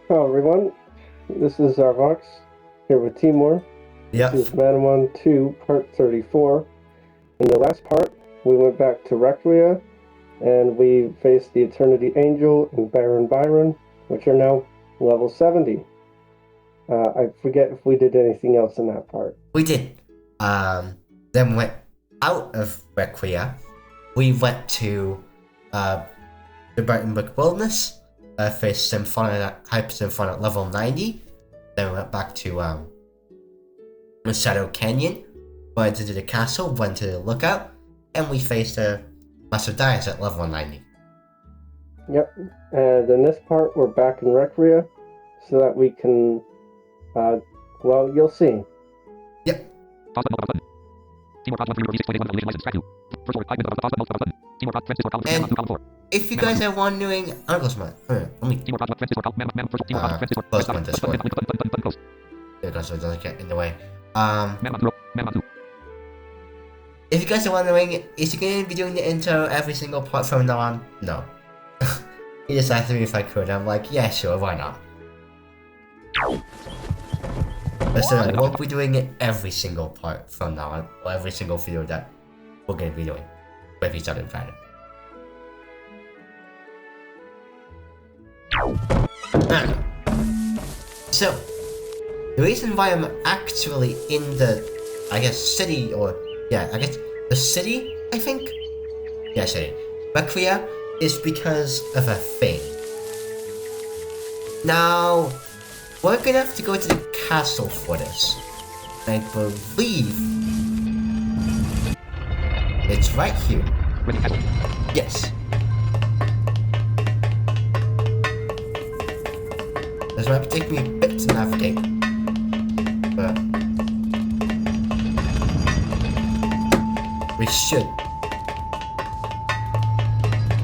Hello everyone, this is Zarvox here with Timor. Yep. This is manamon2, part 34. In the last part, we went back to Requia, and we faced the Eternity Angel and Baron Byron, which are now level 70. I forget if we did anything else in that part. We did. Then we went out of Requia. We went to the Brightonburg Wilderness, faced Hyper Symphonic level 90. Then we went back to Shadow Canyon, went into the castle, went to the lookout, and we faced Master Dias at level 90. Yep, and in this part, we're back in Requia, so that we can, well, you'll see. Yep. And if you guys are wondering, I'll close my. Let me close my Discord. There it goes, so it doesn't get in the way. If you guys are wondering, is he going to be doing the intro every single part from now on? No. He just asked me if I could. I'm like, yeah, sure, why not? But still, I won't be doing it every single part from now on, or every single video that we're going to be doing with each other planet. So, the reason why I'm actually in the, I guess, city, or, yeah, I guess, the city, I think? Yeah, city. Requia is because of a thing. Now, we're gonna have to go to the castle for this. I believe it's right here. Yes. This might take me a bit to navigate, but we should.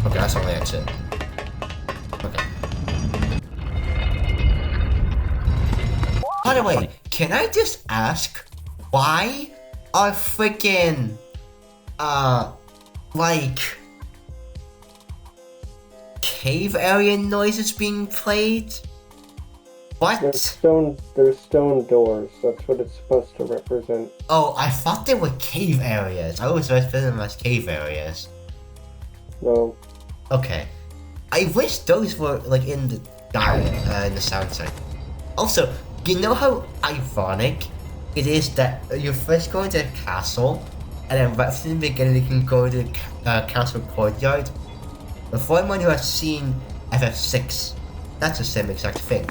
Okay, that's only exit. Okay. By the way, can I just ask why are freaking like cave area noises being played? What? There's stone doors. That's what it's supposed to represent. Oh, I thought they were cave areas. I always represented them as cave areas. No. Okay. I wish those were like in the in the soundtrack. Also, you know how ironic it is that you first go into a castle, and then right from the beginning you can go to the castle courtyard. For anyone who has seen FF6, that's the same exact thing.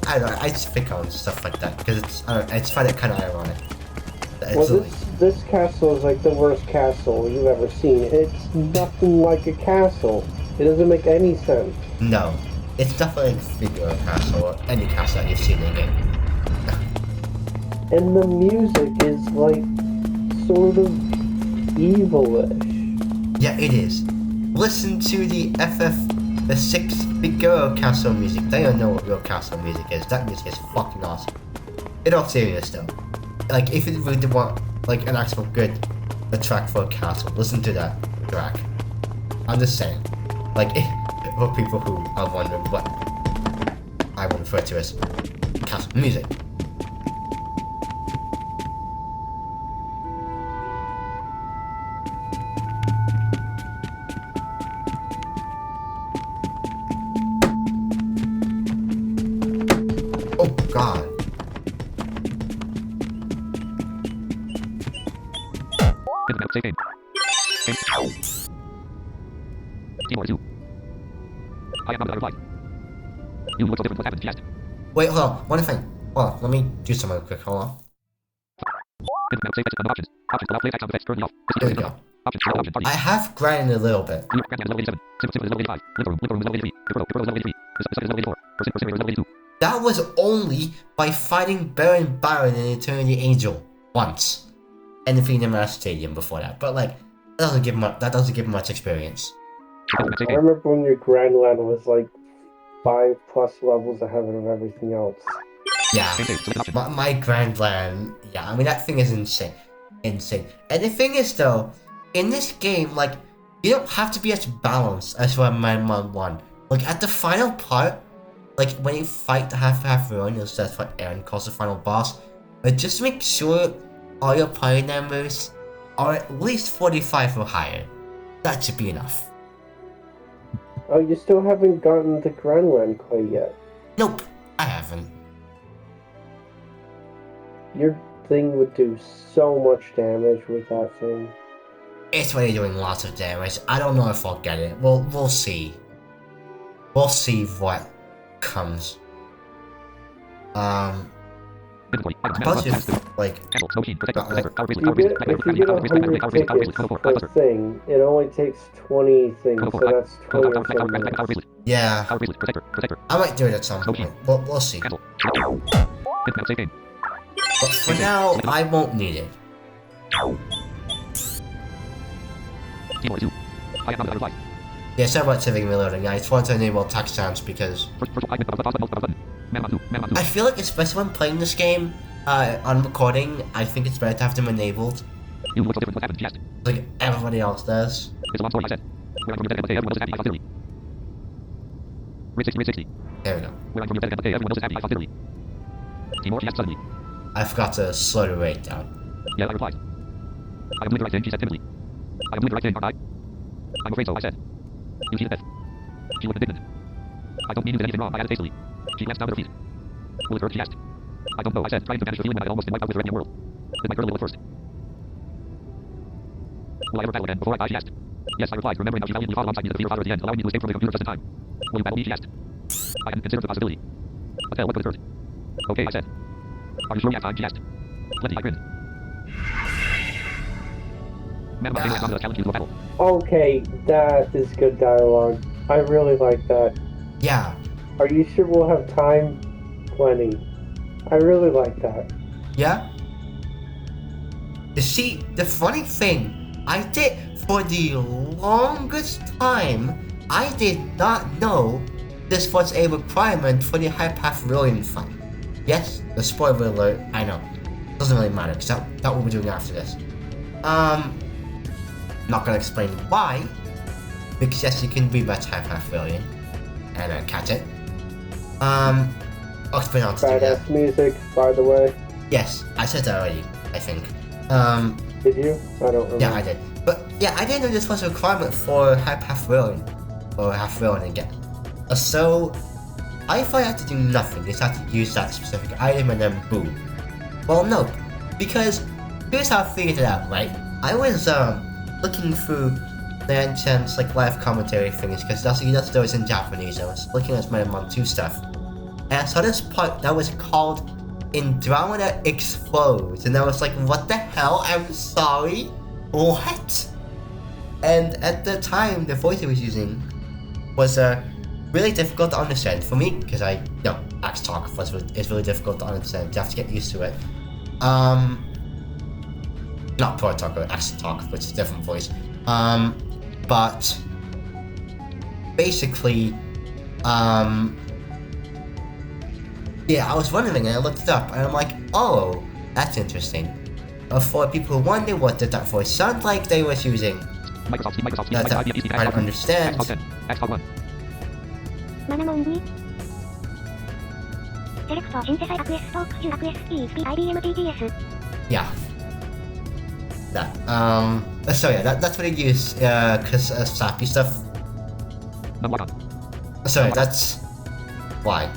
I don't know, I just pick on stuff like that because it's, I just find it kind of ironic. Well, this castle is like the worst castle you've ever seen. It's nothing like a castle. It doesn't make any sense. No, it's definitely a figure of castle or any castle that you've seen in the game. And the music is like sort of evilish. Yeah, it is. Listen to the the 6 castle music. They don't know what real castle music is. That music is fucking awesome. In all seriousness though, like if you really want like an actual good track for a castle, listen to that track. I'm just saying, like for people who are wondering what I would refer to as castle music. Oh God. Timor-2. I am not replied. You look so different. What happened? Yes. Wait, hold on. One thing. Hold on. Let me do something real quick. Hold on. Save exit options. Options allow play action effects turned off. There we go. Options option party. I have grinded a little bit. New Grand is level 87. Simple is level 85. Liver room is level 83. Deferral is level 83. This is level 84. Percent is level 82. That was only by fighting Baron Byron and Eternity Angel once, and defeating him at a stadium before that. But like, that doesn't give much experience. I remember when your Grand Land was like 5+ levels ahead of everything else. Yeah, my Grand Land. Yeah, I mean that thing is insane. And the thing is though, in this game, like, you don't have to be as balanced as for Manamon 1 Like at the final part, like when you fight the half ruin, that's what Aaron calls the final boss. But just make sure all your party members are at least 45 or higher. That should be enough. Oh, you still haven't gotten the Grandland clay yet. Nope, I haven't. Your thing would do so much damage with that thing. It's already doing lots of damage. I don't know if I'll get it. We'll see. We'll see what comes. Inventory. Items. Plus Manamon2. if, like, Cancel. Snow Sheen. Protector. like, Protector. Power If bracelet. you Power get, bracelet. if you get Power bracelet. 100 Power bracelet. Power tickets bracelet. per thing, it only takes 20 things, Power so bracelet. that's 20 or Power so bracelet. Power minutes. bracelet. yeah, Power bracelet. Protector. Protector. I might do it at some point. We'll see. Cancel. Infinite save game. But for now, I won't need it. Timor-ensinck. I am not another life. Yeah, sorry about saving me loading. I just want to enable text sounds because Virtual 5 minutes. Pause button. Manamon2. Manamon2. I feel like, especially when playing this game on recording, I think it's better to have them enabled, You look so different. What happened? Yes. like everybody else does. It's a long story, I said. Where I'm from your bed and say everyone else is happy. I thought Italy. Rid 60. Rid 60. There we go. Where I'm from your bed and say everyone else is happy. I thought Italy. Timor, yes, suddenly. I forgot to slow the rate down. Yeah, I replied. I am doing the right thing, she said timidly. I am doing the right thing, aren't I? I'm afraid so, I said. You see the best. She looked indignant. I don't mean you did anything wrong, I added hastily. She glanced down at her feet. Will it hurt? She asked. I don't know, I said, trying to banish the feeling that I almost been wiped out with her in your world. It might hurt a little at first. Will I ever battle again before I die? She asked. Yes, I replied, remembering how she valiantly fought alongside me to defeat her father at the end, allowing me to escape from the computer just in time. Will you battle me? She asked. I hadn't considered the possibility. But tell, what could it hurt? Okay, I said. Are you sure we have time? She asked. Plenty, I grinned. Man, I'm going to challenge you to a battle. Okay, that is good dialogue. I really like that. Yeah, Are you sure we'll have time? Plenty. I really like that. yeah. You see, the funny thing, I did for the longest time, I did not know this was a requirement for the Hypath Brilliant fight. Yes, the spoiler alert, I know. Doesn't really matter, because that what we're doing after this. Not gonna explain why, because yes, you can rematch Hypath Brilliant and catch it. I'll explain how to do that. Badass music, by the way. Yes, I said that already, I think. Did you? I don't remember. Yeah, I did. But yeah, I didn't know this was a requirement for Hypath Brilliant, or half Brilliant again. So, I thought I had to do nothing, just had to use that specific item and then boom. Well, no, because here's how I figured it out, right? I was looking through Nansen's like live commentary things, because that's those in Japanese. I was looking at manamon2 stuff, and I saw this part that was called Andromeda Explodes, and I was like, what the hell? I'm sorry? What? And at the time, the voice he was using was really difficult to understand for me, because Axe Talk is really difficult to understand. You have to get used to it. Not Pro Talk, but Axe Talk, which is a different voice. But basically, yeah, I was wondering and I looked it up and I'm like, oh, that's interesting. For people who wonder what did that voice sound like, they was using Microsoft, that's IBM, PC, try to understand. Xbox 10, Xbox One. manamon2 セレクトシンセサイアクエストークジュアクエス ESP IBM TTS Yeah. That. So yeah, that's what I use, cause sappy stuff. Number 1. Sorry, that's why.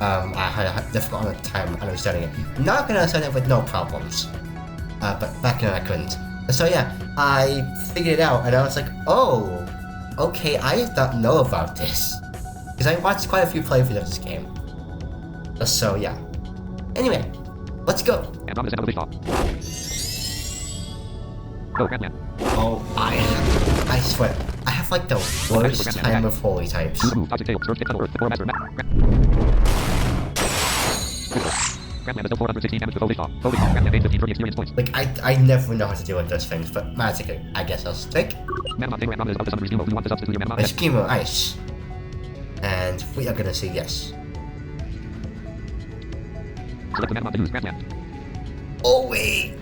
I had a difficult time understanding it. Now I can understand it with no problems. But back then I couldn't. So yeah, I figured it out and I was like, oh, okay, I did not know about this. Because I watched quite a few playthroughs of this game. So yeah. Anyway, let's go. Andromeda's end of the fish Go, Grandland. Oh, I swear, I have like the worst time of holy types. Do the move, dodge tail, surge, hit tunnel earth, before master, Grandland is still 416 damage with Holy Grandland gains 15 for the experience points. Like, I never know how to deal with those things, but magic, I guess I'll stick. Manamon Tamer Andromeda is of the summoner's Nemo. Do you want the substance to your Manamon? Eskimo Ice. And we are gonna say yes. Select the Manamon to use Grandland. Oh, wait!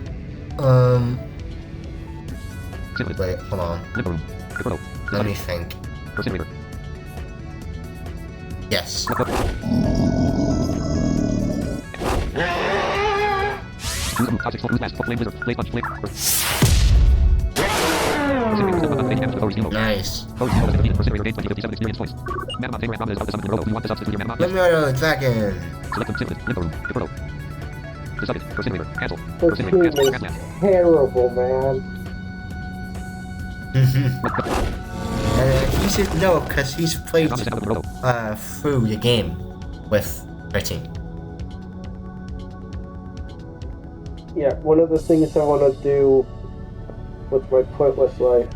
Simulate. Wait, hold on. Limbo room. Inferno. Let me think. Simulator. Yes. Toxic Smoke, Blast, Flame Wizard, Flame Punch, Flame... Nice. Yes. Lemon Dragon. Select them, Timid, Limbo Room, Limbo. Decided, for Simulator, cancel. Her For Simulator, team cancel, is Grassland. terrible, man. He should know because he's played Promise out of the road. through the game with her team. Yeah, one of the things I want to do with my pointless life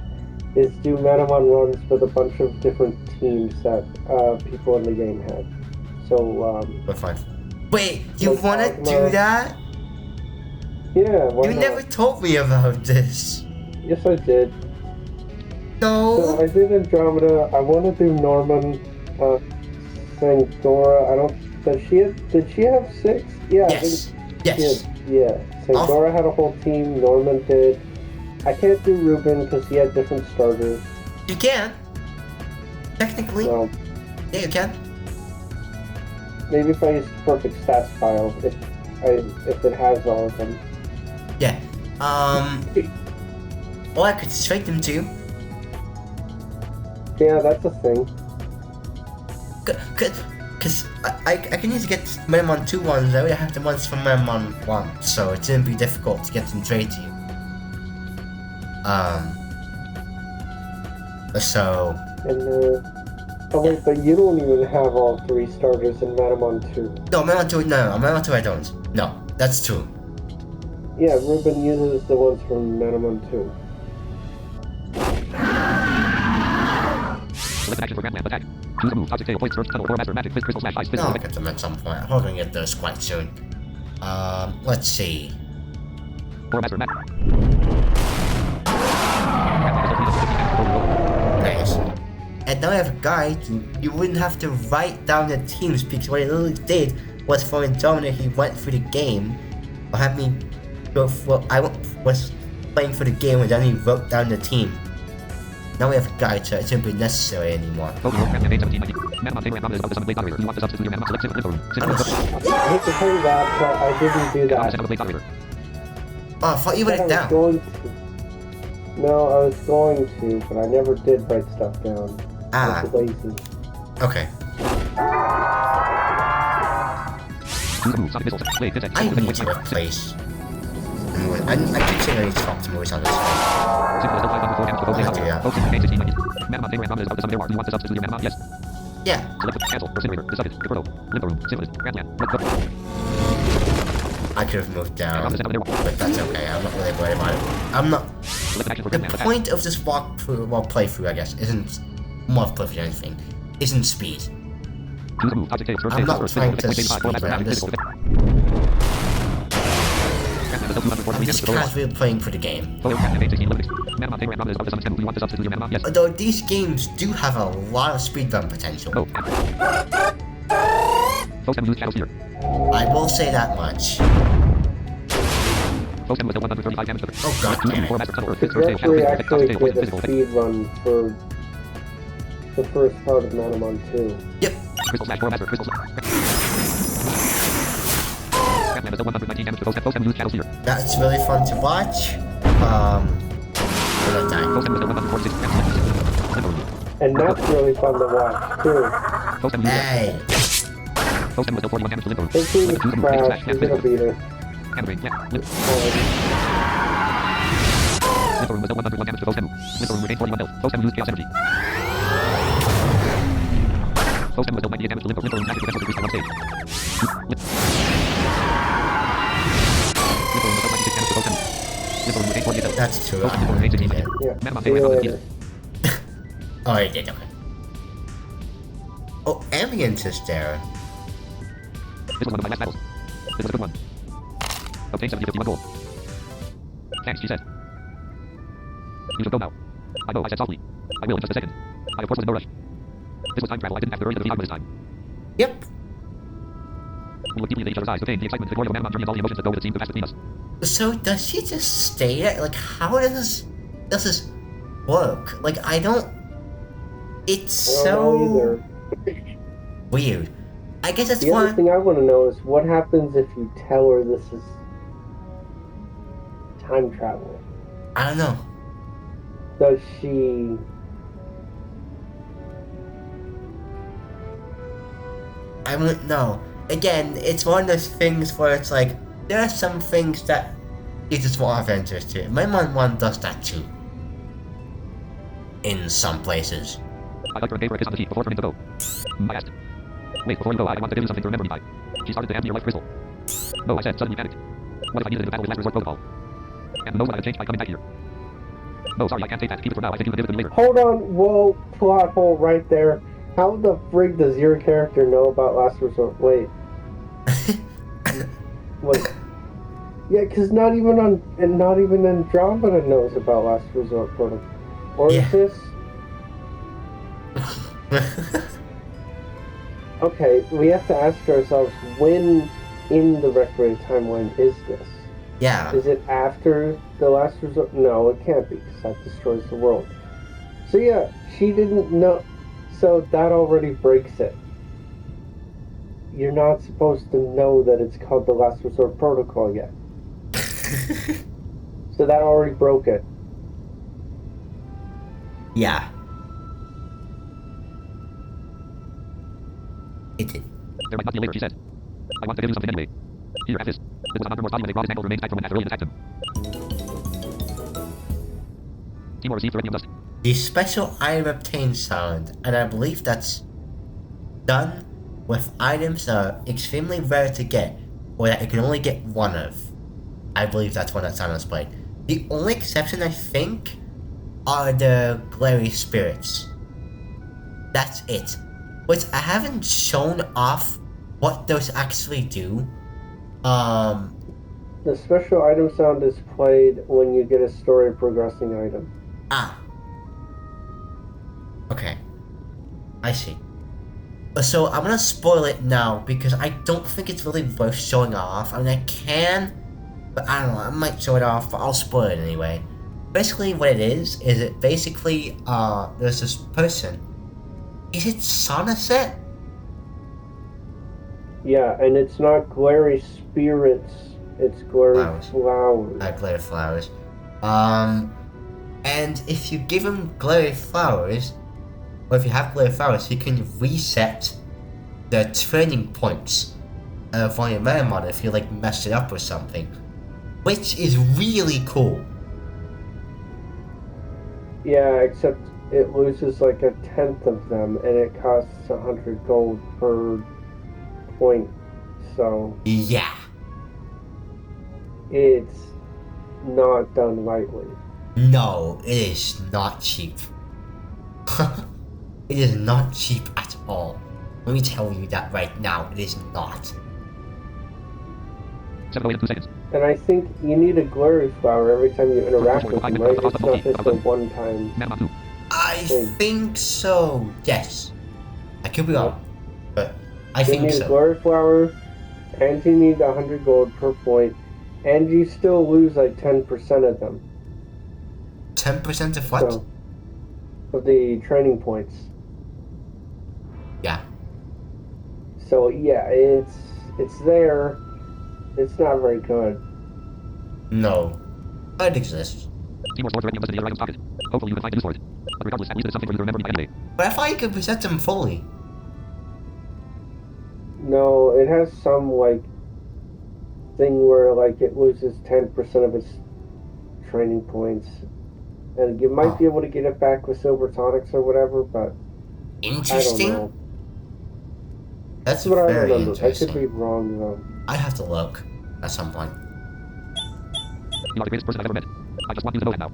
is do manamon runs with a bunch of different teams that people in the game had. So, We're fine. Wait, you Like wanna Dogma. do that? yeah, why You not? never told me about this. Yes, I did. So No. I did Andromeda. I want to do Norman, Sangora. I don't. Did she have 6? Yeah. Yes. I think Yes. she did. Yeah. Sangora had a whole team. Norman did. I can't do Ruben because he had different starters. You can. Technically. So Yeah, you can. maybe if I use perfect stats file, if it has all of them. Yeah. Or I could straight them to. Yeah, that's a thing. Cause I can use to get manamon2 ones. I already have the ones from manamon1, so it shouldn't be difficult to get them trade to you. So And oh wait, but you don't even have all 3 starters in Manamon 2. no, manamon2 I don't. No, that's true. Yeah, Ruben uses the ones from Manamon 2. Select action for Grassland, attack. Choose a move, toxic tail, point, search, tunnel, or master, magic, crystal slash, ice, No, physical I'll effect. get them at some point. I'm hoping to get those quite soon. Let's see. Or master, magic. Nice. And now I have a guide. You wouldn't have to write down the teams because what he literally did was for Andromeda he went through the game. Or had me go for was playing for the game and then he wrote down the team. Now we have a guide, so it shouldn't be necessary anymore. Manamon, Manamon is of the summon blade moderator. You want to substitute your Manamon, select Simple, Limbo Room. Simple, I hate to tell you that, but I didn't do that. Sound of blade moderator. Oh, I thought you I wrote it was down. going to. No, I was going to, but I never did write stuff down. I Ah, was lazy. okay. Choose a move, sonic missiles, blade, physics, I need to replace. I keep saying I need to swap to movies on this one. Simple as 504 damage to both I'll do that. both 16 16 Manamon, Manamon is of the summon there. You want to substitute your Manamon? Yes. Yeah. Select cancel for simulator. Decided. Inferno. Limbo room. Simple. Grassland. I could have moved down, but that's okay. I'm not really worried about it. I'm not. Select action for The Grassland. Attack. point of this playthrough, I guess, isn't more of playthrough than anything. Isn't speed. Choose a move. Toxic tail. Search I'm tail. not Search trying physical to effect. Point 85. Or speed, master. I'm Magic. just- Physical effect. Grassland is 240 I'm just damage to both. casually playing for the game. Photo Grassland 16 limited. Manamon, Manamon is of the summon 10. You want to substitute your Manamon? Yes. Although these games do have a lot of speedrun potential. No. Focus and lose shadow sphere. I will say that much. Focus and was 135 damage to the. Oh god damn Or it. master tunnel or The search tail. Shadow referee sphere. Effect. Toxic actually tail. Poison. did a Physical effect. speed run for the first part of Manamon 2. Yep. Crystal slash. Or master. Crystal slash. Grassland is 119 damage to both. Focus and lose shadow sphere. That's really fun to watch. Another time. Focus and was 146 damage to Limbo room. And that's really fun to watch, too. Focus and lose. Hey. Focus and was 41 damage to Limbo room. His team is Choose a move. trash, Slash. he's gonna beat her. Hammer. Yeah. Limbo Um, room was 101 damage to both. Limbo room with 841 health. Focus and lose chaos energy. Focus and was 98 damage to Limbo room. Magic defense increased by 1 stage. Limbo room was 96 damage to both. Limbo room with 848 health. That's true. Focus and Limbo room 816 Yeah. damage. yeah, Manamon, see you Manamon, later. Oh, I did, okay. Oh, Ambience is there. This was one of my last battles. This was a good one. Obtain 7051 gold. Thanks, she said. You should go now. I know, I said softly. I will in just a second. I of course was in no rush. This was time travel. I didn't have to hurry to the this time. Yep. We looked deeply into each other's eyes to pain, the excitement, the glory of a Manamon journey, and all the emotions that go with it seemed to pass between us. So does she just stay there? Like, how does this work? Like, I don't. It's I don't know so. either. weird. I guess it's The other one. thing I want to know is what happens if you tell her this is time travel? I don't know. Does she... I wouldn't know. Again, it's one of those things where it's like, there are some things that you just won't have interest in. manamon1 does that too. In some places. I'd like to engage for a kiss on the cheek before turning to go. I asked. Wait, before you go, I want to give you something to remember me by. She started to hand me your life crystal. No, I said, suddenly panicked. What if I needed it in the battle with last resort protocol? And knows what I would change by coming back here. No, sorry, I can't take that. Keep it for now. I think you can give it to me later. Hold on, whoa, plot hole right there. How the frig does your character know about Last Resort? Wait. Wait. Yeah, because not even Andromeda knows about Last Resort Protocol. Or Yeah. is this? Okay, we have to ask ourselves, when in the Requiem timeline is this? Yeah. Is it after the Last Resort? No, it can't be, because that destroys the world. So yeah, she didn't know. So that already breaks it. You're not supposed to know that it's called the Last Resort Protocol yet. So that already broke it. Yeah. It did. There might not be a later, she said. I want to give you something anyway. Here, have this. This was 100 more body when they brought his mangled remains back from when Asteroid attacked him. Timor received threatening dust. The special item obtained sound, and I believe that's done with items that are extremely rare to get, or that you can only get one of. I believe that's when that sound is played. The only exception, I think, are the glary spirits. That's it. Which I haven't shown off what those actually do. The special item sound is played when you get a story progressing item. Ah. Okay. I see. So I'm gonna spoil it now because I don't think it's really worth showing off. I mean, I can, but I don't know. I might show it off, but I'll spoil it anyway. Basically, what it is it basically there's this person. Is it Somerset? Yeah, and it's not glary spirits, it's glary Flowers. flowers. Glare flowers. And if you give him glare flowers, or if you have glare flowers, you can reset the training points for your manamon if you like messed it up or something, which is really cool. Yeah, except it loses like 1/10 of them, and it costs 100 gold per point, so Yeah. it's not done lightly. No, it is not cheap. It is not cheap at all. Let me tell you that right now, it is not. 7:08 in 2 seconds. And I think you need a glary flower every time you interact with them, right? It's not just a one-time manamon2. I thing. think so. Yes. I could be wrong, but I You think need a so. glary flower, and you need 100 gold per point, and you still lose like 10% of them. 10% of what? So, of the training points. Yeah. So yeah, it's there. It's not very good. No. But it exists. Timor's sword threatening dust in the other item's pocket. Hopefully you can find a new sword. But regardless, at least it's something for you to remember me by anyway. But I thought you could reset them fully. No, it has some like thing where like it loses 10% of its training points, and you might be able to get it back with silver tonics or whatever. But I don't Interesting. know. That's That's what I very remember. I interesting. could be wrong though. I have to look at some point. You are the greatest person I've ever met. I just want you to know that now.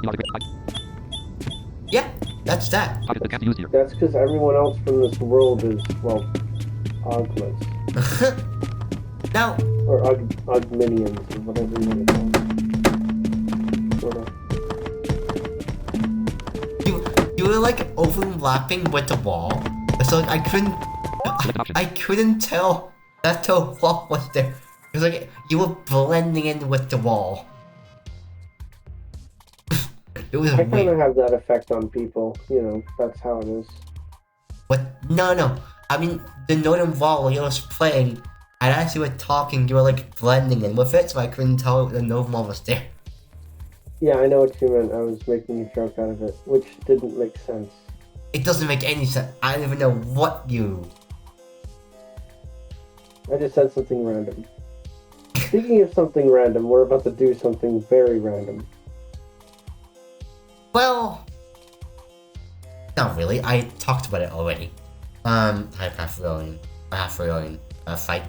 You are the greatest. Yeah, that's that. Pocket that can't be used here. That's because everyone else from this world is well, augments Now, or augminians or whatever you want to call them. Sort of. you were like overlapping with the wall. So like I couldn't tell that the wall was there. It was like you were blending in with the wall. It was I kind weird. of have that effect on people. You know, that's how it is. But no. I mean, the northern wall when you was playing, and as you were talking, you were like blending in with it, so I couldn't tell the northern wall was there. Yeah, I know what you meant. I was making a joke out of it, which didn't make sense. It doesn't make any sense. I don't even know what you. I just said something random. Speaking of something random, we're about to do something very random. Well, not really. I talked about it already. Half rolling fight.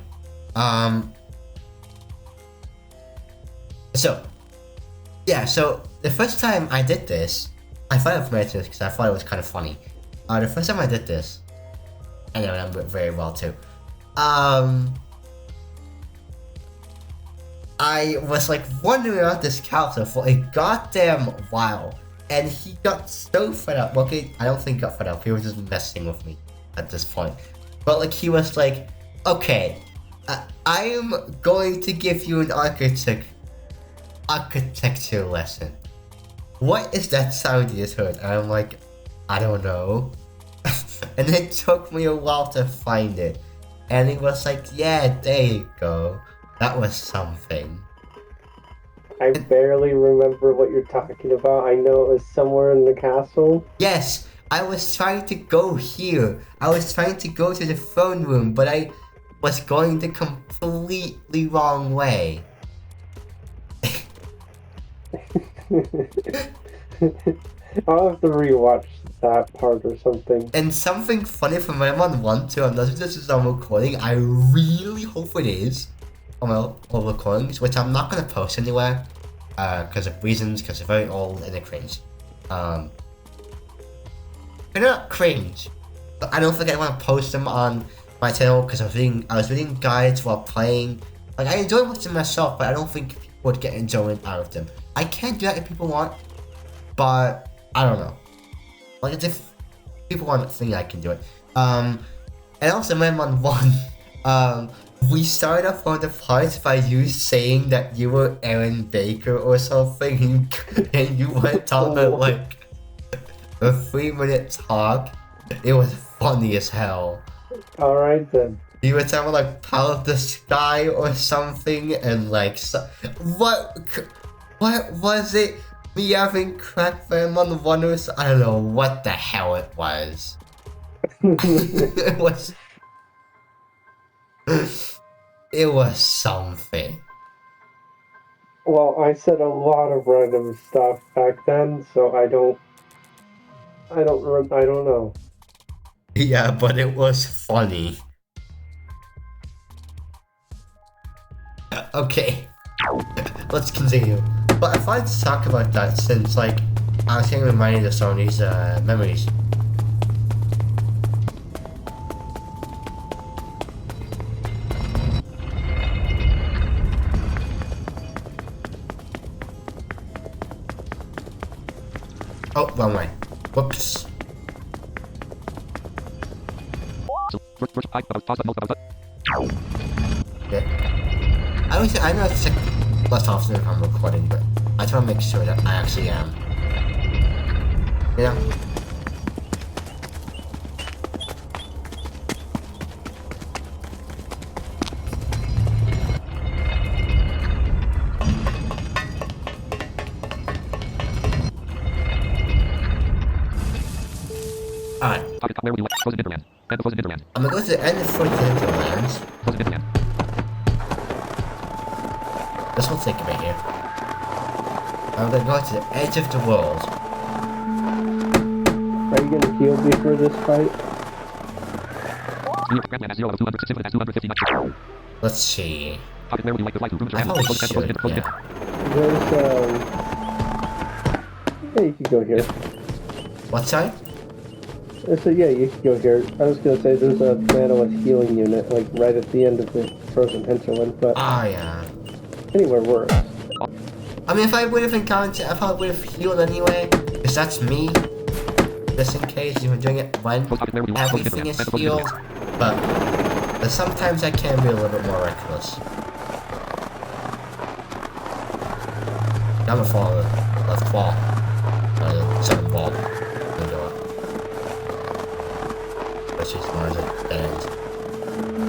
So, yeah. So the first time I did this, I thought of mentioning this because I thought it was kind of funny. The first time I did this, and I remember it very well too. I was like wandering around this castle for a goddamn while, and he got so fed up. Okay, I don't think he got fed up. He was just messing with me at this point. But like he was like, okay, I am going to give you an architecture lesson. What is that sound you just heard? And I'm like, I don't know. And it took me a while to find it. And he was like, yeah, there you go. That was something. I barely remember what you're talking about. I know it was somewhere in the castle. Yes, I was trying to go here. I was trying to go to the phone room, but I was going the completely wrong way. I'll have to rewatch that part or something. And something funny from manamon2 too, unless this is on recording, I really hope it is on my old recordings, which I'm not gonna post anywhere, because of reasons, because they're very old and they're cringe. They're not cringe, but I don't think I want to post them on my channel because I was reading guides while playing. Like, I enjoy watching myself, but I don't think people would get enjoyment out of them. I can do that if people want, but I don't know. Like, if people want to think I can do it. And also manamon1, we started off on the parts by you saying that you were Aaron Baker or something, and you went on like a 3-minute talk. It was funny as hell. Alright then. You were talking about like Power of the Sky or something, and like what was it? Me having cracked manamon1 or I don't know what the hell it was. It was. It was something. Well, I said a lot of random stuff back then, so I don't know. Yeah, but it was funny. Okay, let's continue. But I wanted to talk about that since, like, I was getting reminded of some of these memories. Oh, wrong way. Whoops. So, first, pause that. Yeah. I know it's less often if I'm recording, but I just want to make sure that I actually am. You know? Alright. Pocket where would you like? Frozen Hinterland. And the Frozen Hinterland. I'm gonna go to the end of Frozen Hinterlands. Frozen Hinterland. This will take me right here. I'm gonna go to the edge of the world. Are you gonna heal me for this fight? New Grandland has 0 out of 200. Civil has 250 much. Let's see. Pocket where would you like to fly to? Rooms are I handled. probably Frozen should, Frozen yeah. There's yeah, you can go here. What, sorry? So yeah, you can go here. I was gonna say there's a Manamon healing unit, like right at the end of the Frozen Hinterland, but Ah, yeah. anywhere worse. I mean, if I would have encountered, I probably would have healed anyway, because that's me. Just in case you were doing it when everything is healed, but sometimes I can be a little bit more reckless. I'm gonna follow the left wall, the second wall. she's more of a dead end.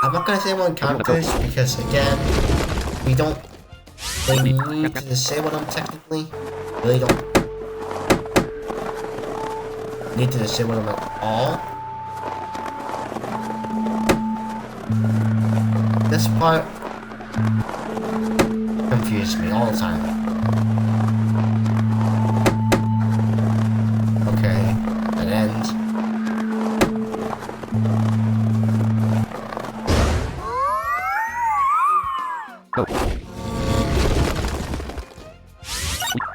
I'm not gonna say more encounters because again, we don't really need to disable them technically. Really don't need to disable them at all. This part confuses me all the time. Okay, that ends. Go.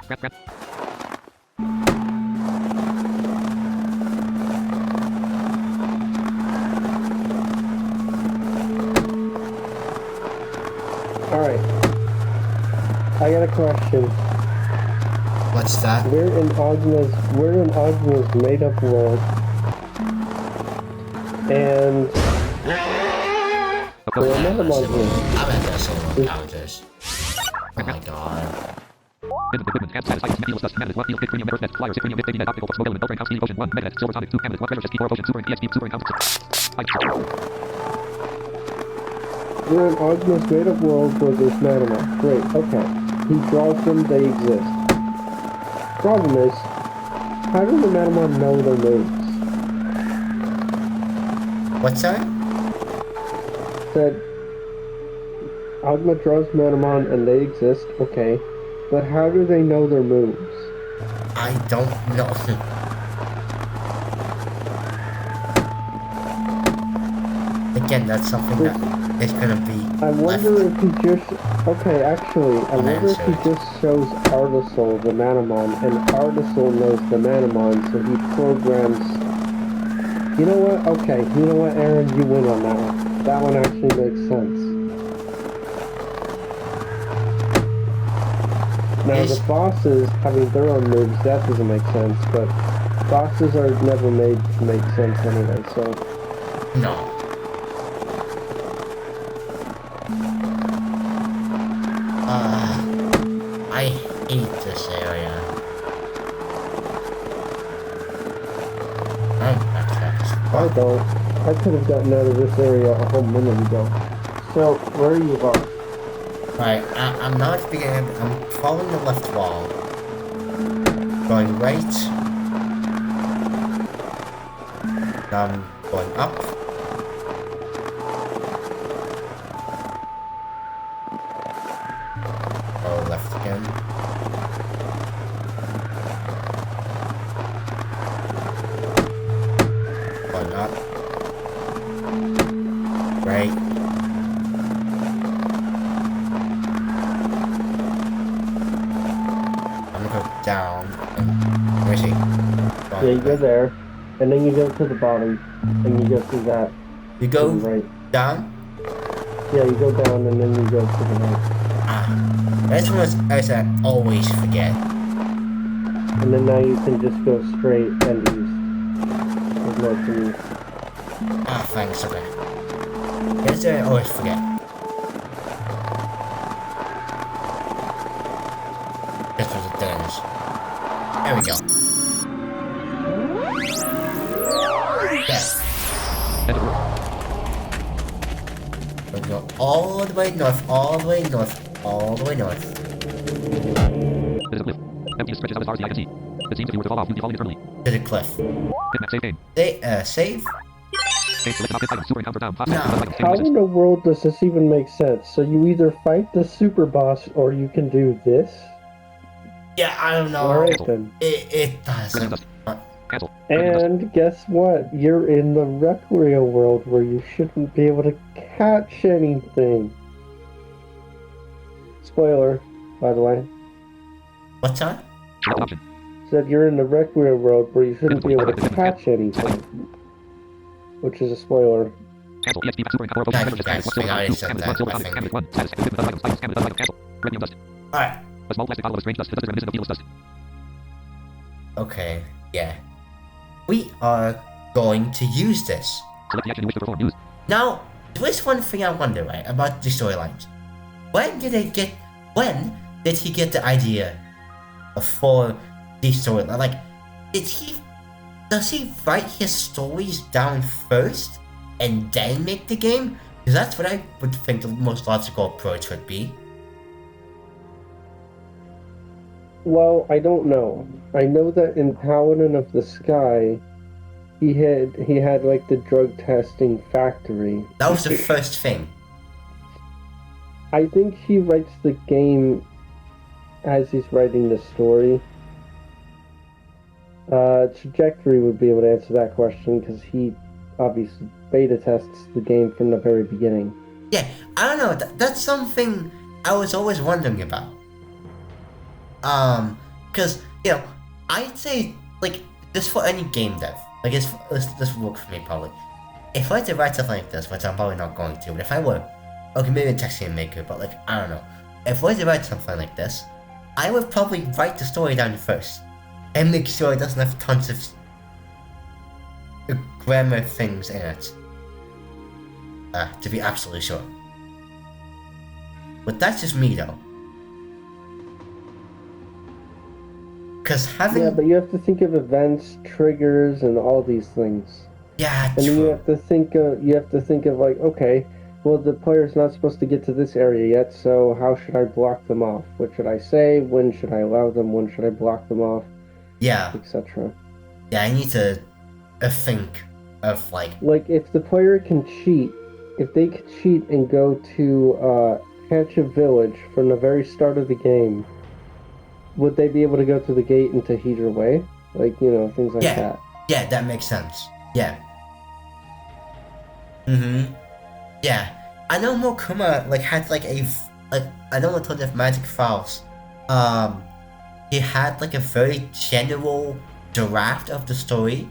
Grab. Alright. I got a question. What's that? We're in Ozma's made-up world. And Go. there are manamon here. I'm at disable encounters. Oh my god. Equipment, camp status, items, media dust, candidates, 1 field, 6 premium, member fest, flyers, 6 premium, 15 net, optical, mobile, and Beltran, house, Steely, Ocean, 1, Megadeth, Silver Sonic, 2, candidates, 1 treasure, chest, 4, Ocean, Super, and EXP, Super encounters. We're in Ozma's made-up world where there's manamon. Great, okay. He draws them, they exist. Problem is, how do the manamon know their moves? What's that? Said Ozma draws manamon and they exist, okay. But how do they know their moves? I don't know. Again, that's something that is gonna be I wonder left. if he just... Okay, actually, I wonder if he unanswered. just shows Artisol the manamon, and Artisol knows the manamon, so he programs... You know what? Okay, you know what, Aaron? You win on that one. That one actually makes sense. Now, Yes. the bosses having their own moves, that doesn't make sense, but bosses are never made to make sense anyway, so... No. I hate this area. I don't. I could have gotten out of this area a whole minute ago. So, where are you going? Right, I'm not beginning. I'm following the left wall. Going right. Now I'm going up. Go left again. Going up. Right. I'm gonna go down. And where's he? Yeah, you go there, and then you go to the bottom, and you go through that. You go to the right. down? Yeah, you go down, and then you go to the right. Ah. That's one I always forget. And then now you can just go straight and east. There's no to east. Ah, thanks, okay. That's I always forget. This was a dance. There we go. Yes. End of work. We go all the way north, all the way north, all the way north. It is a cliff. Emptiest stretches out as far as the eye can see. It seems if you were to fall off, you'd be falling eternally. To the cliff. Hitmap, save game. Save? Save, select object item, super encounter down, fast, No. items, How in the world does this even make sense? So you either fight the super boss, or you can do this? Yeah, I don't know. Alright then. It doesn't. cancel. And guess what? You're in the Requiem world where you shouldn't be able to catch anything. Spoiler, by the way. What's that? Select option. Said you're in the Requiem world where you shouldn't be able to catch anything. Which is a spoiler. Cancel. EXP, super encounter, focus, treasure chest, Guys, silver I already two, said canvas that, one, silver I sonic, think. canvas one, status, equipment, other items, cancel, cancel. Radium dust. Alright. A small plastic bottle of strange dust. It doesn't reminiscent of needless dust. Okay, yeah. We are going to use this. Select the action you wish to perform. Use. Now, there is one thing I wonder, right, about the storylines. When did he get the idea for the story. Like, does he write his stories down first and then make the game? Because that's what I would think the most logical approach would be. Well, I don't know. I know that in Paladin of the Sky, he had like the drug testing factory. That was the first thing. I think he writes the game as he's writing the story. Trajectory would be able to answer that question because he obviously beta tests the game from the very beginning. Yeah, I don't know. That's something I was always wondering about. Because, I'd say, like, this for any game dev. Like, this would work for me, probably. If I had to write something like this, which I'm probably not going to, but if I were, okay, maybe a text game maker, but, like, I don't know. If I had to write something like this, I would probably write the story down first. And make sure it doesn't have tons of grammar things in it. To be absolutely sure. But that's just me, though. Because having... Yeah, but you have to think of events, triggers, and all these things. Yeah, and true. then you have to think of like, okay, well, the player's not supposed to get to this area yet, so how should I block them off? What should I say? When should I allow them? When should I block them off? Yeah. Etc. Yeah, I need to think of, like... Like, if the player can cheat, if they could cheat and go to Hatch a Village from the very start of the game, would they be able to go to the gate into Hedra Way? Like, things like that. Yeah, that makes sense. Yeah. Mm-hmm. Yeah. I know Mokuma, like, had, like, I know a ton of Magic Files. He had, like, a very general draft of the story.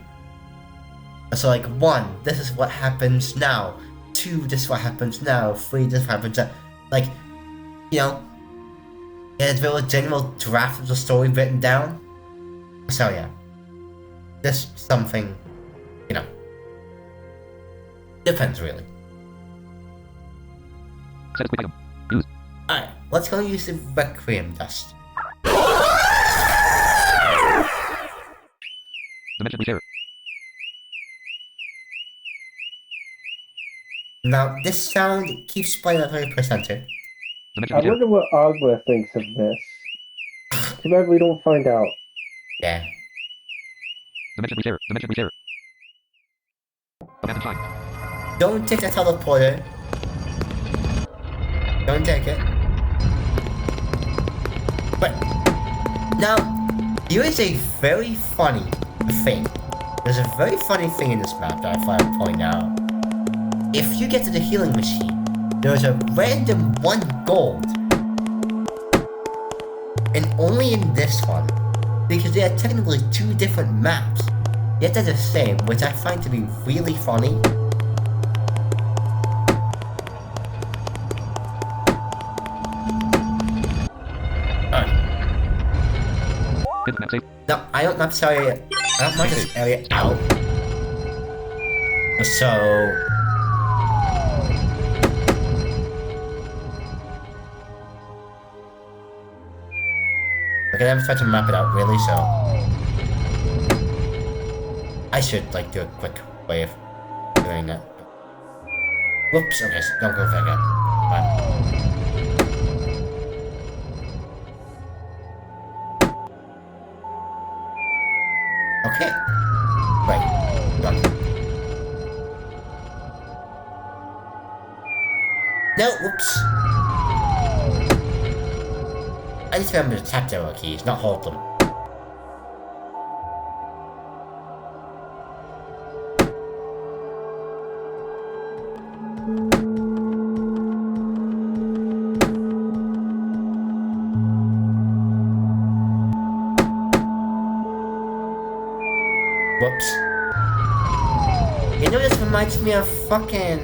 So, like, 1, this is what happens now. 2, this is what happens now. 3, this is what happens now. Like, he had a very general draft of the story written down. So, yeah. Just something, depends, really. Set a quick item. Use. Alright, let's go use the Requiem Dust. Dimension Repair. Now, this sound keeps playing at 30%. Dimension I Repair. wonder what Agla thinks of this. Too bad we don't find out. Yeah. Dimension Repair. Dimension Repair. Abandoned Shrine. Don't take the teleporter. Don't take it. But, now, here is a very funny thing. There's a very funny thing in this map that I find to point out. If you get to the healing machine, there's a random 1 gold. And only in this one. Because they are technically 2 different maps. Yet they're the same, which I find to be really funny. Hidden map safe. No, I don't mark this area out. So... Okay, I'm trying to map it out, really, so... I should, like, do a quick way of doing that. Whoops, okay, so don't go back up. Fine. Okay. Right. Done. No, whoops. I just remember to tap the arrow keys, not hold them. Whoops. This reminds me of fucking,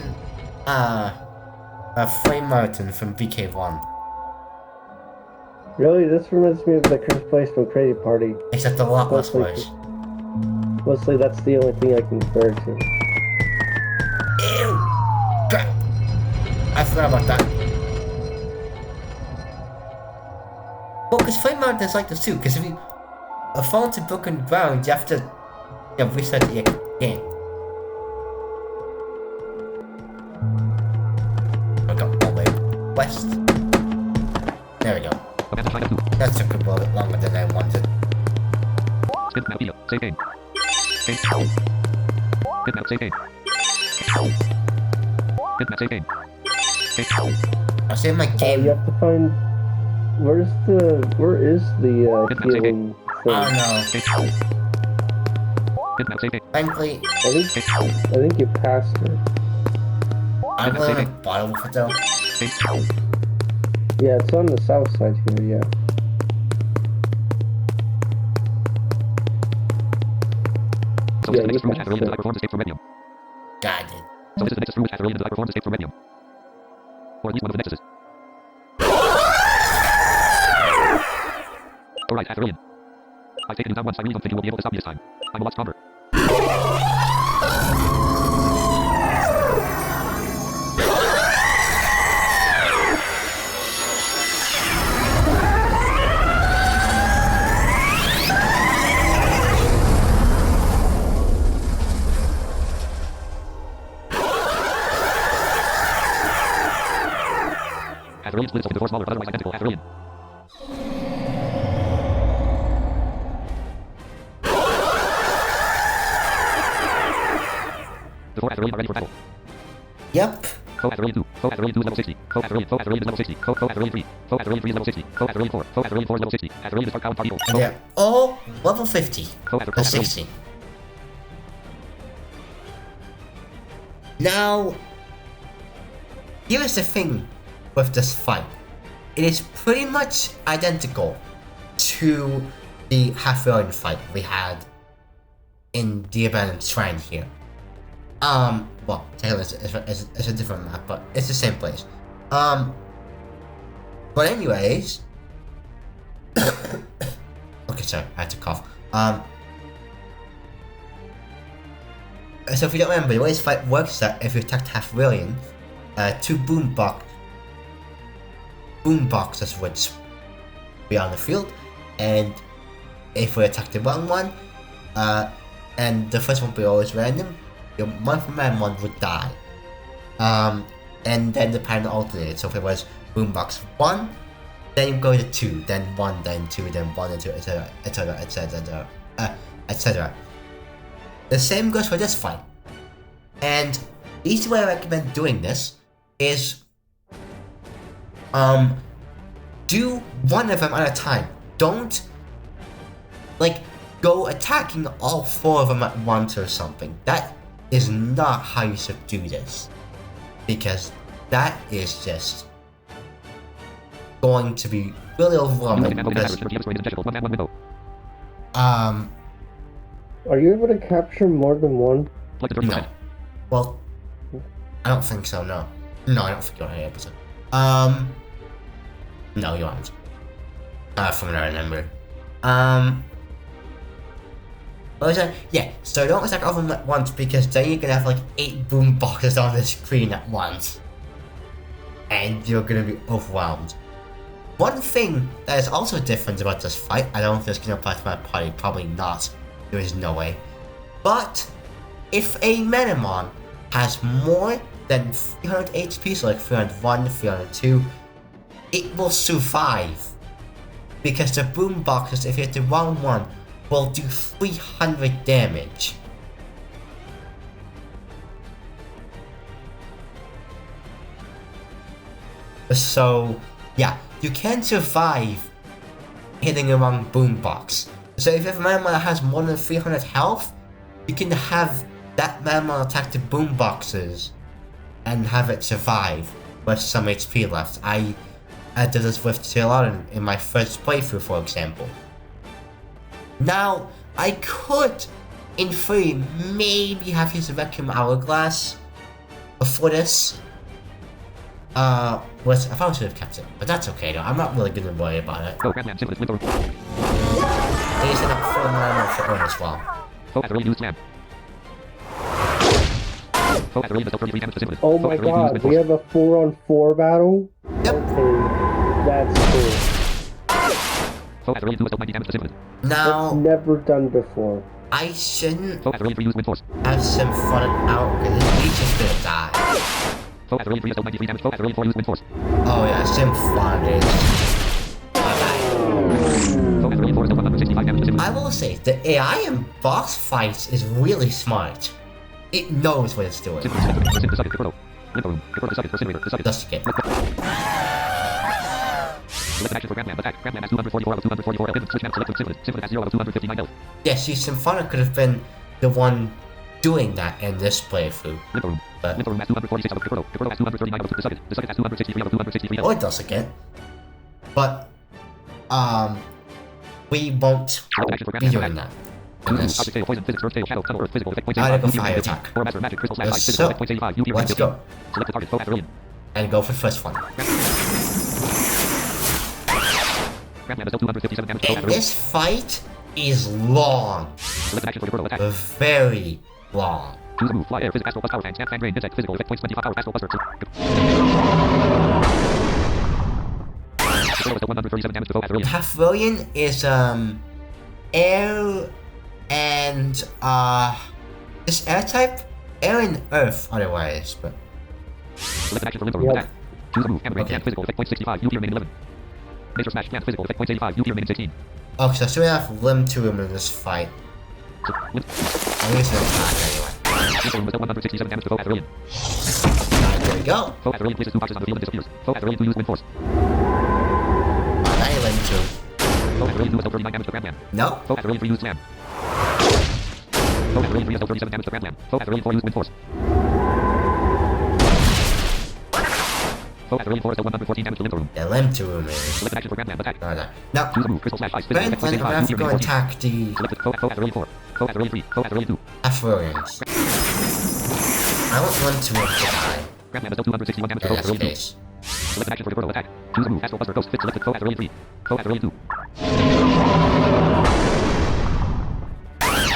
Flame Martin from BK1. Really? This reminds me of the cursed place from Crazy Party. Except a lot less worse. Mostly that's the only thing I can compare it to. Ew! Crap! I forgot about that. Well, because flame mountains like this too. Because if you fall into broken ground, you have to reset the game. I got all the way west. There we go. That took a little bit longer than I wanted. Skip map video. Save game. Skip map save game. Skip map save game. I'll save my game. You have to find... where is the healing I thing? don't know. Frankly, I think you passed it. I'm really on the bottom of it though. Yeah, it's on the south side here, yeah. So this is the next room which has Aurelian that I performed escape from Medium. God, dude. So this is the next room which has Aurelian that I performed escape from Medium. Or at least one of the nexuses. Alright, Aurelian. I've taken you down once, I really don't think you will be able to stop me this time. I'm a lot stronger. Aurelian splits off into four smaller but otherwise identical Aurelian. The four Aurelian are ready for battle. Yep. Foe Aurelian 2. Foe Aurelian 2 is level 60. Foe Aurelian is level 60. Foe Aurelian 3. Foe Aurelian 3 is level 60. Foe Aurelian 4. Foe Aurelian 4 is level 60. Aurelian is part power party. And they're all level 50. Foe Or 60. Now, here's the thing with this fight. It is pretty much identical to the half-Aurelian fight we had in the abandoned shrine here. Well, technically it's a different map, but it's the same place. But anyways, okay, sorry, I had to cough. So if you don't remember, the way this fight works is that if you attack half-Aurelian, two boomboxes would be on the field, and if we attack the wrong one, and the first one will be always random, your one from manamon would die. And then the pattern alternated. So if it was boombox 1, then you go to 2, then 1, then 2, then 1, and 2, etc, etc, etc, etc. The same goes for this fight. And the easy way I recommend doing this is do one of them at a time. Don't go attacking all 4 of them at once or something. That is not how you should do this, because that is just going to be really overwhelming. Because, are you able to capture more than one? no. Well, I don't think so. No, I don't think you're able to. No, you aren't. From what I remember. What was that? Yeah, so don't attack all of them at once, because then you're gonna have 8 boom boxes on the screen at once. And you're gonna be overwhelmed. One thing that is also different about this fight, I don't think it's gonna apply to my party, probably not. There is no way. But, if a manamon has more than 300 HP, so 301, 302, it will survive. Because the boom boxes, if you hit the wrong one, will do 300 damage. So, yeah, you can survive hitting the wrong boombox. So if you have a manamon that has more than 300 health, you can have that manamon attack the boomboxes and have it survive with some HP left. I did this with Timor-ensinck in my first playthrough, for example. Now, I could, in theory, maybe have used a vacuum hourglass before this. Which I probably should have kept it, but that's okay though. I'm not really gonna worry about it. Go, Grandland, simple, flip over. I used it up for manamon for Earn as well. Foe Aurelian used slam. Foe Aurelian does 33 damage to Symbolist. Oh my god, we have a 4-on-4 battle? Yep. Okay, that's cool. Foe has early 2 has dealt 90 damage to Symphony. That's Now, never done before. I shouldn't Foe has early 3 used Wind Force. have Symphonic out because his leech is gonna die. Foe has early 3 has dealt 93 damage. Foe has early 4 used Wind Force. Oh yeah, Symphonic. Foe has early 4 has dealt 165 damage to Symphony. I will say, the AI in boss fights is really smart. It knows what it's doing. Symphony selected. Symphony second. Caperno. Limbo room. Caperno second. Incinerator. The second. Just get. Select action for Grandman. Attack. Grandman has 244 out of 244 health. Switch man selected Symphony. Symphony has 0 out of 259 health. Yeah, see, Symphonic could have been the one doing that in this playthrough. Limbo room. But, Limbo room has 246 out of Caperno. Caperno has 239 out of the second. The second has 263 out of 263 health. or it does again. But, we won't Select action for be Grandman. doing Attack. that. In Object this. fail. Poison. Physics. Earth fail. Shadow. Tunnel. Earth. Physical. Effect. Points Article 85. fire 15. attack. Or master. Magic. Crystal slash ice. So, Physical. Effect. Points 85. UP. let's go. Select the target. Foe has early. And go for the first one. Grandman has dealt 257 damage to Foe has And early. this fight is long. Select action for Caperno. Attack. Very long. Choose a move. Fly air. Physics. Astral plus power. Snap. Fan. Drain. Insect. Physical. Effect. Points 25 hours. Astral buster. Caperno has dealt 137 damage to Foe has early. Pavilion is, air and, is air type? Air and earth otherwise, but. Select action for Limbo room. Yep. Attack. Choose a move. Hammer. Okay. Can. Physical. Effect. Points 65. UP remaining 11. Nature smash. Can. Physical. Effect. Points 85. UP remaining 16. Oh, so I still have Limb to him in this fight. Limbo I'm using an attack anyway. room has dealt 167 damage to Foe has early. Alright, there we go. Foe has early. Places 2 boxes on the field and disappears. Foe has early 2 use Wind Force. Alright, now you Limb to. Foe has early 2 has dealt 39 damage to Grandman. No? Foe has early 3 used Slam. Foe has early 3 has dealt 37 damage to Grandman. Foe has early 4 used Wind Force. Foe has early 4 has dealt 114 damage to Limbo room. The Limb to him is. Select action for Grandman. Attack. Alright, now. Choose a move. Crystal slash ice. Physical. Then Effect. Points I'm gonna 85. have to UP go remaining 14. attack the Selected. Foe has early 4. Foe has early 3. Foe has early 2. Affluence. I want Limb to him to die. Grandman has dealt 261 damage to In Foe has this early 2. case. Select action for Caperno. Attack. Choose a move. Astral buster. Ghost. Fit. Selected. Foe has early 3. Foe has early 2.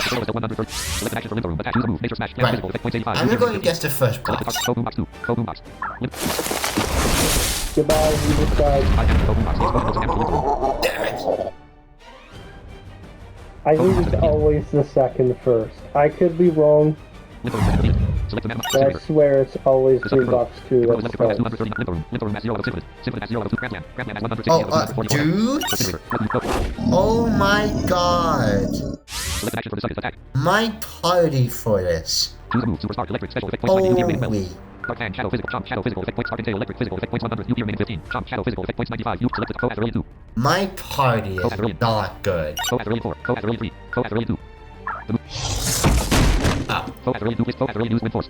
Caperno has dealt 130. Select action for Limbo room. Attack. Choose a move. Nature smash. Can. Right. Physical. Effect. Points 85. I'm UP gonna go remaining against the first 15. Select the boss. target. Foe boombox 2. Foe boombox. Goodbye, you decide. 5 damage to Foe boombox. Use 1 damage to Limbo room. Damn it. I think it's always the second first. I could be wrong, Limbo room. Defeated. Select the manamon2 but I incinerator. swear it's always The second Boombox 2 Caperno that has Caperno has starts. 239 Limbo room. Limbo room has 0 out of Symphony. Symphony has 0 out of 2. Grandman. Grandman has 160 out of 244. Dude. Incinerator. Go. Oh my god. Select action for the second attack. My party for this. Choose a move. Superstar. Electric. Special effect. Points 90. UP remaining 12. Holy. Dark fan. Shadow. Physical. Chomp. Shadow. Physical effect. Points. Spark and tail. Electric. Physical effect. Points 100. UP remaining 15. Chomp. Shadow. Physical effect. Points 95. UP selected. Foe has early 2. My party Oh, that's is really- not good. Foe has early 4. Foe has early 3. Foe has early 2. Ah, Foe has early 2. Foe has early use Wind Force.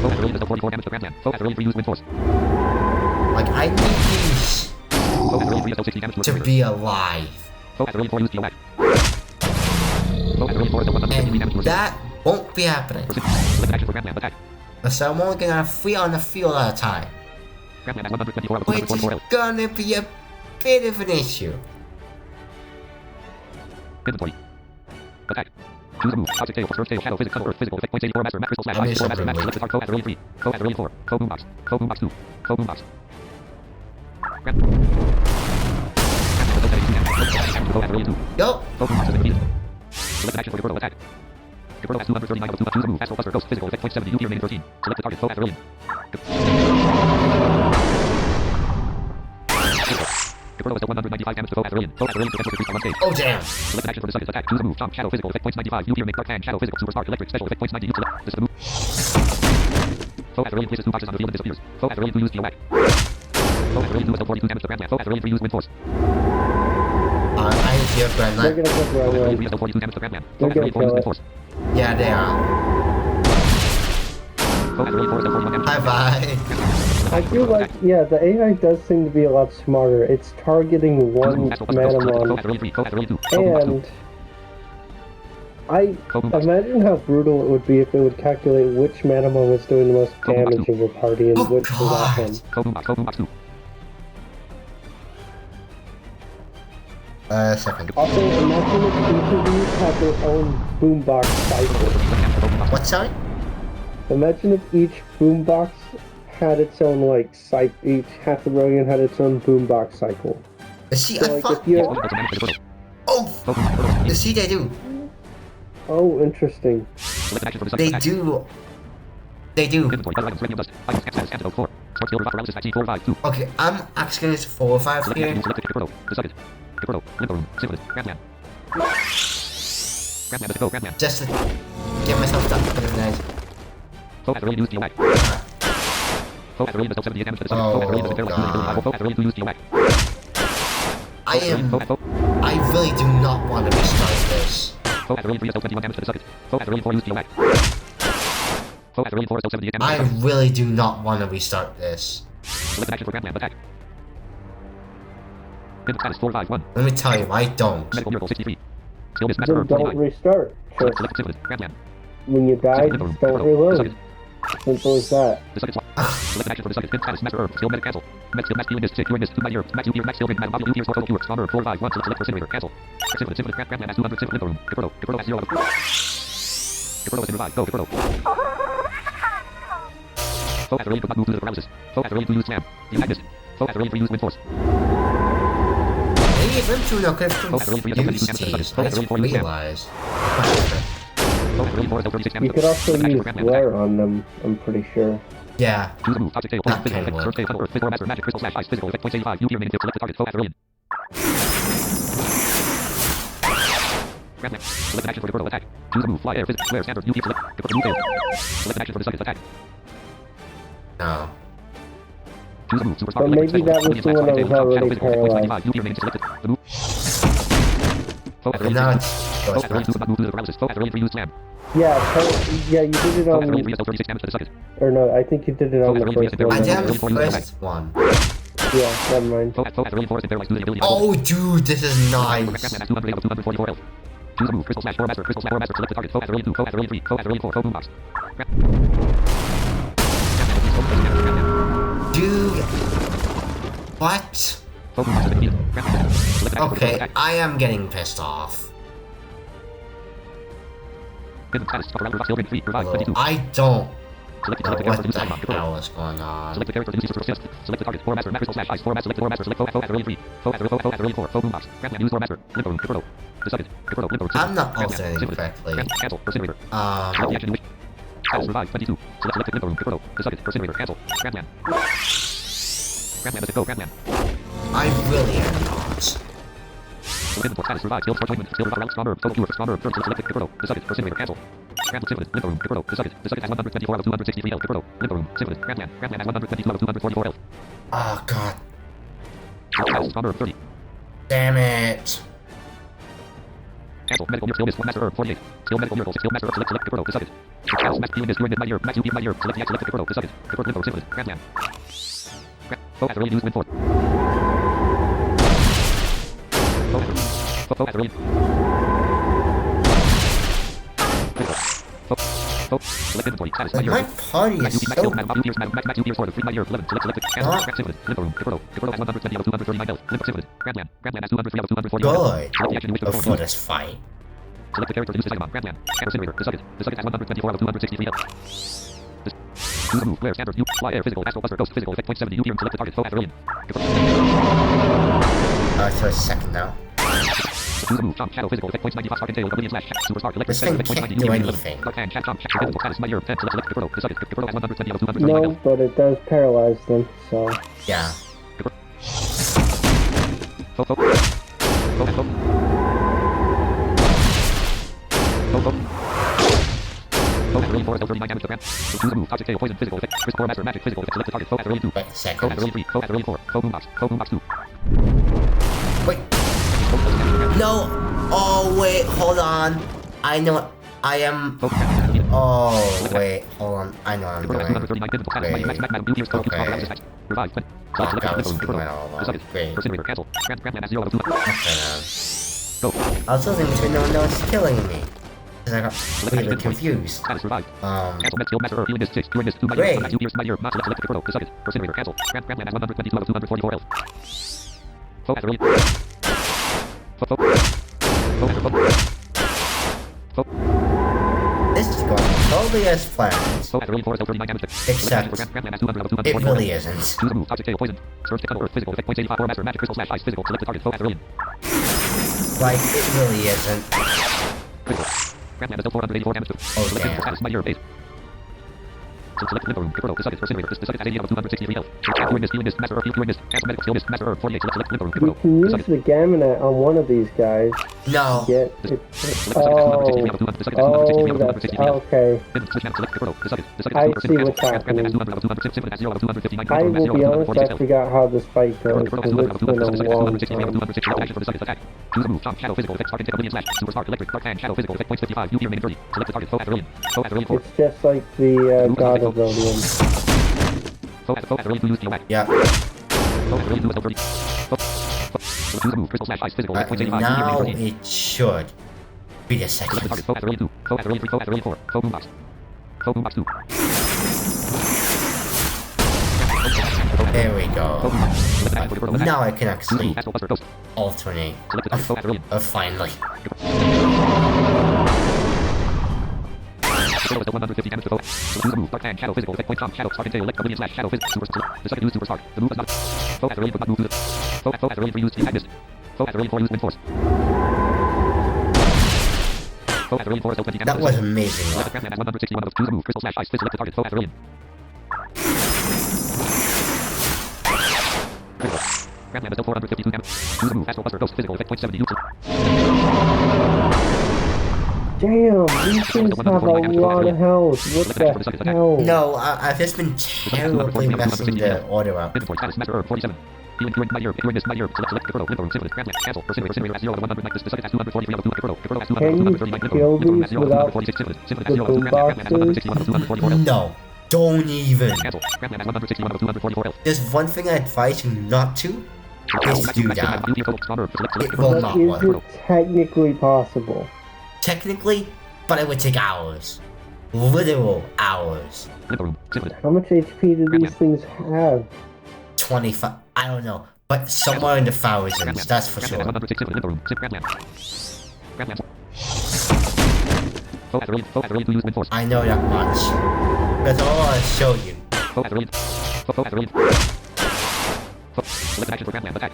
Foe has early does 44 damage to Grandman. Foe has early 3 use Wind Force. like I need these Foe has early 3 does 60 damage to to Incinerator. be alive. Foe has early 4 use Steel Axe. Foe has early 4 does 153 damage to And that won't be happening. Select action for Grandman. Attack. So I'm only gonna have 3 on the field at a time. Grandman has 124 out of Which is 244 health. gonna be a bit of an issue. Inventory. Attack. Choose a move. Object tail. Earth tail. Shadow. Physics. Tunnel. Earth. Physical effect. Points 84. Master. Crystal slash. I'm Ice. 4 using master. Match. Blue Select the target. Foe has early 3. Foe has early 4. Foe boombox. Foe boombox 2. Foe boombox. Grandman. Grandman does 72 damage. Foe has early 2. Yo, Foe boombox has been defeated. Select action for Caperno. Attack. Caperno has 239 out of 2. Choose a move. Astral buster. Ghost. Physical effect. Points 70. UP remaining 13. Select the target. Foe has early. Caperno has dealt 195 damage to Foe has early. Foe has early potential decrease on 1 stage. oh damn. Select action for the second attack. Choose a move. Chomp. Shadow. Physical effect. Points 95. UP remaining dark fan. Shadow. Physical. Superstar. Electric. Special effect. Points 90. Select. This is the move. Foe has early places 2 boxes on the field and disappears. Foe has early 2 use Steel Axe. Foe has early 2 has dealt 42 damage to Grandman. Foe has early 3 use Wind Force. I hear Grand They're Knight. gonna put Foe has early right 3 away. has dealt 42 damage to Grandman. They're Foe has early 4 use gonna Wind kill Force. Yeah, they are. Foe has early 4 has dealt 41 damage. Bye bye. I feel like, yeah, the AI does seem to be a lot smarter. It's targeting Choose a one move. Astral buster. Ghost. Selected. Foe manamon, has early 3. Foe has early 2. Foe boombox 2. and I Foe boombox. imagine how brutal it would be if it would calculate which manamon was doing the most damage in your party and Oh, which was not God. him. Foe boombox. Foe boombox 2. Second. Also, imagine if each of these had their own boombox cycle. What, sorry? Imagine if each boombox had its own like each half the brilliant had its own boombox cycle. See, So, I like, thought. if you Oh! You see, they do. oh, interesting. They do. They do. Okay, I'm actually going to 4 or 5 here. Just to get myself stuck for the night. I really do not want to restart this. I really do not want to restart this. Let me tell you, I don't. Then don't restart. Just when you die, just don't reload. Simple as that. Maybe eventually I could have confused these. I just realized. You could also use glare on them, I'm pretty sure. Yeah, that can work. No. But maybe that was the one that was already paralyzed. Okay, now it's Yeah, you did it on... Or no, I think you did it on the first one. I did on the first one. Yeah, never mind. Oh, dude, this is nice. Dude, what? Okay, I am getting pissed off. Although I don't know what the hell is going on. I'm not alternating correctly. I really am not. Oh god. Damn it. Like my party is so good. Before this fight. For a second now. This thing can't do anything. No, but it does paralyze them, so... Yeah. Wait a second. Wait. No! Oh, wait, hold on. I know what I am... Oh, wait, hold on. I know what I'm doing. Wait. Okay. Oh, God, was doing it all along. Great. Okay, now. I was losing between no one knows killing me. Because I got really confused. This is going totally exactly as planned. Foe has early 4, 39 damage. Except, Grandman has 200 level 200. it really isn't. Choose a move. Toxic KO poison. Surge to earth. Physical effect. Points 85 or master. Magic crystal slash ice. Physical. Select the target. Foe has brilliant. Like, it really isn't. Critical. Grandman has dealt 484 damage to. Oh, Select damn. status. Mighty base. Select Limbo Room. Control. The sucket. Incinerator. The sucket has 80 out of 263 health. Healing mist. Healing mist. Master Earth. Healing mist. Cancel medical skill mist. Master Earth. 48. Select Limbo Room. You Control. can The use sucket. the Gamonet on one of these guys. No. Get it. That's okay. I see what's happening. I will be honest, I forgot how this fight goes, because it's been a long time. Choose a move. Shock. Shadow. Physical effect. Spark. Take a million slash. Super spark. Electric. Dark fan. Shadow. Physical effect. Points 55. UP remaining 30. Select the target. Foe has brilliant. Foe has brilliant 4. It's just like the God of Rhodium. Foe has brilliant 2. Use steel back. Yeah. Foe has brilliant 2. Until 30. Choose a move. Crystal slash ice. Physical effect. Points 85. Now UP remaining 30. it should. Wait a Select the second. target. Foe has brilliant 2. Foe has brilliant 3. Foe has brilliant 4. Foe boombox. Foe boombox 2. There we go. Select the target. Now I can actually Astral Buster Ghost. alternate. Select the target. Foe has brilliant. Finally. Control is dealt 150 damage to foe. Select the move. Dark fan. Shadow. Physical effect. Point. Shock. Shadow. Spark. Tail. Elect. Million slash. Shadow. Physical. Super. The second use super spark. The move is not. Foe has brilliant but not move to the. Foe has brilliant 3. Use speed. Mist. Foe has brilliant 4. Use wind force. Foe has brilliant 4. Dealt 20 damage. That was amazing. Select the Grandman has 161 of. Choose a move. Crystal slash ice. Select the target. Foe has brilliant. Critical. Grandman has dealt 452 damage. Choose a move. Astral Buster Ghost. Physical effect. Point 70. Use. Damn, these things have a lot of health. What the hell? No, I've just been terribly messing the order up. Inventory status. Master Herb 47. Healing Cure. Mighty Herb. Healing Mist. Mighty Herb. Select Control. Limbo Room. Symphony. Grandland. Cancel. Incinerator has 0 out of 100. The sucket has 243 out of 200. Control has 239. Kill these without Symphony the boom boxes? No, don't even. Cancel. Grandland has 161 out of 244 health. There's one thing I advise you not to, is to do that. It will not Is work. it technically possible? Technically, but it would take hours. Literal hours. Limbo Room. Symphony. How much HP do these things have? 25, I don't know. But somewhere in the thousands, that's for sure. Limbo Room. Grandland. Grandland. Foe has early to use wind force. I know that much. That's all I'll show you. Foe has early. Foe has early. Select action for Grandland. Attack.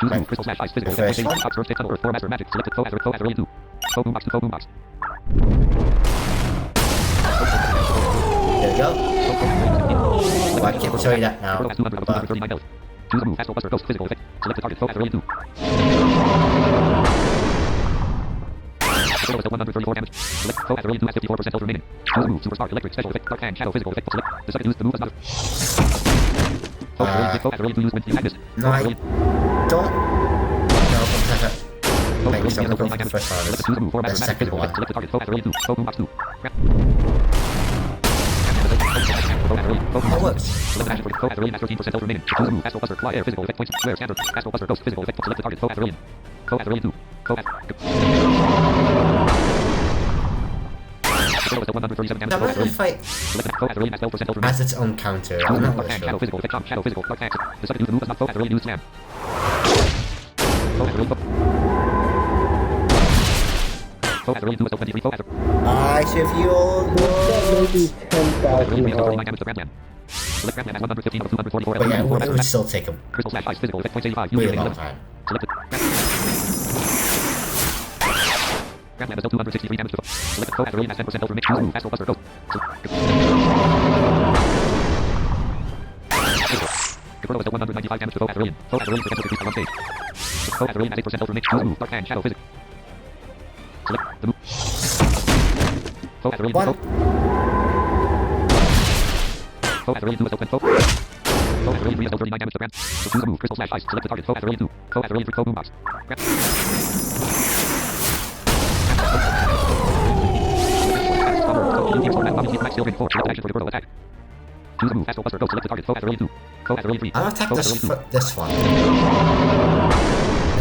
Choose move. Crystal slash ice. Physical. First one. Fox first hit tunnel earth. 4 master magic. Select foe has early 2. Foe boombox 2. Foe boombox. There we go. Oh, I can't show you that now. Control has 200 out of But 239 health. Choose a move. Astral Buster Ghost. Physical effect. Select the target. Foe has early 2. Control is dealt 134 damage. Select foe has early 2 has 54% health remaining. Choose a move. Super spark. Electric. Special effect. Dark hand. Shadow. Physical effect. Select. The second use the move as not. Foe has early 2 use wind speed. Mist. no, I don't. No, because I so I'm looking for the first one. Choose a move. 4 The master magic. second Physical one. effect. Select the target. Foe has early 2. Foe boombox 2. That works. Select action for foe has early has 13% health remaining. Choose a move. Astral Buster. Fly air. Physical effect. Points. Flare. Standard. Astral Buster Ghost. Physical effect. Select the target. Foe has early. Foe has early 2. Foe has. Control is dealt 137 damage. I'm not gonna fight Select foe has early has 12% health remaining. as its own counter. Choose I'm a not move. really Dark hand. sure. Shadow. Physical effect. Shadow. Physical. Dark hand. The second use the move as not. Foe has early use slam. Foe has early. Foe has early 2 as 23. Foe has I should heal Maybe 10,000 early health. damage to Grandland. Select Grandland has 115 out of 244. But yeah, it would still take a Crystal slash ice. Physical effect. Points 85. really UV long limit. time. Select it. Grandland has dealt 263 damage to foe. Select foe has early has 10% health remaining. Choose a move. Astral Buster Ghost. Control is dealt 195 damage to foe has early. Foe has early for decrease on stage. Foe has early has 8% health remaining. Choose a move. Dark hand. Shadow. Physical. Select the move. Foe has early. One. Foe has early 2 as open. Foe has early 3 as 39 damage to Grand. So choose a move. Crystal slash ice. Select the target. Foe has early 2. Foe has early 3. Foe boombox. Choose a move. Astral Buster. Go. Select the target. Foe has early 2. Foe has early 3. I'm gonna attack Foe has this early 2. this one. I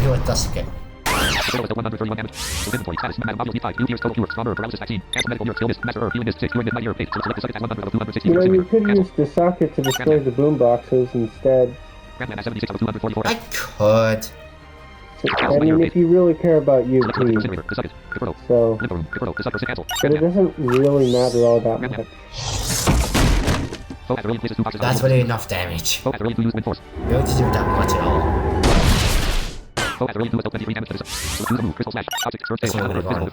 hear what does again. Control is dealt 131 damage. Inventory status. Manamon2 5. New Gears total cure. Stronger paralysis vaccine. Cancel medical cure. Skill mist. Master herb. Healing mist 6. Cure mist. Mighty herb 8. Select the sucket has 100 out of 260. You know, you could use the socket to destroy the boom boxes instead. Grandland has 76 out of 244. I could. I mean, if you really care about UP, so, but it doesn't really matter all that much. That's really enough damage. You don't need to do that much at all. That's what we want.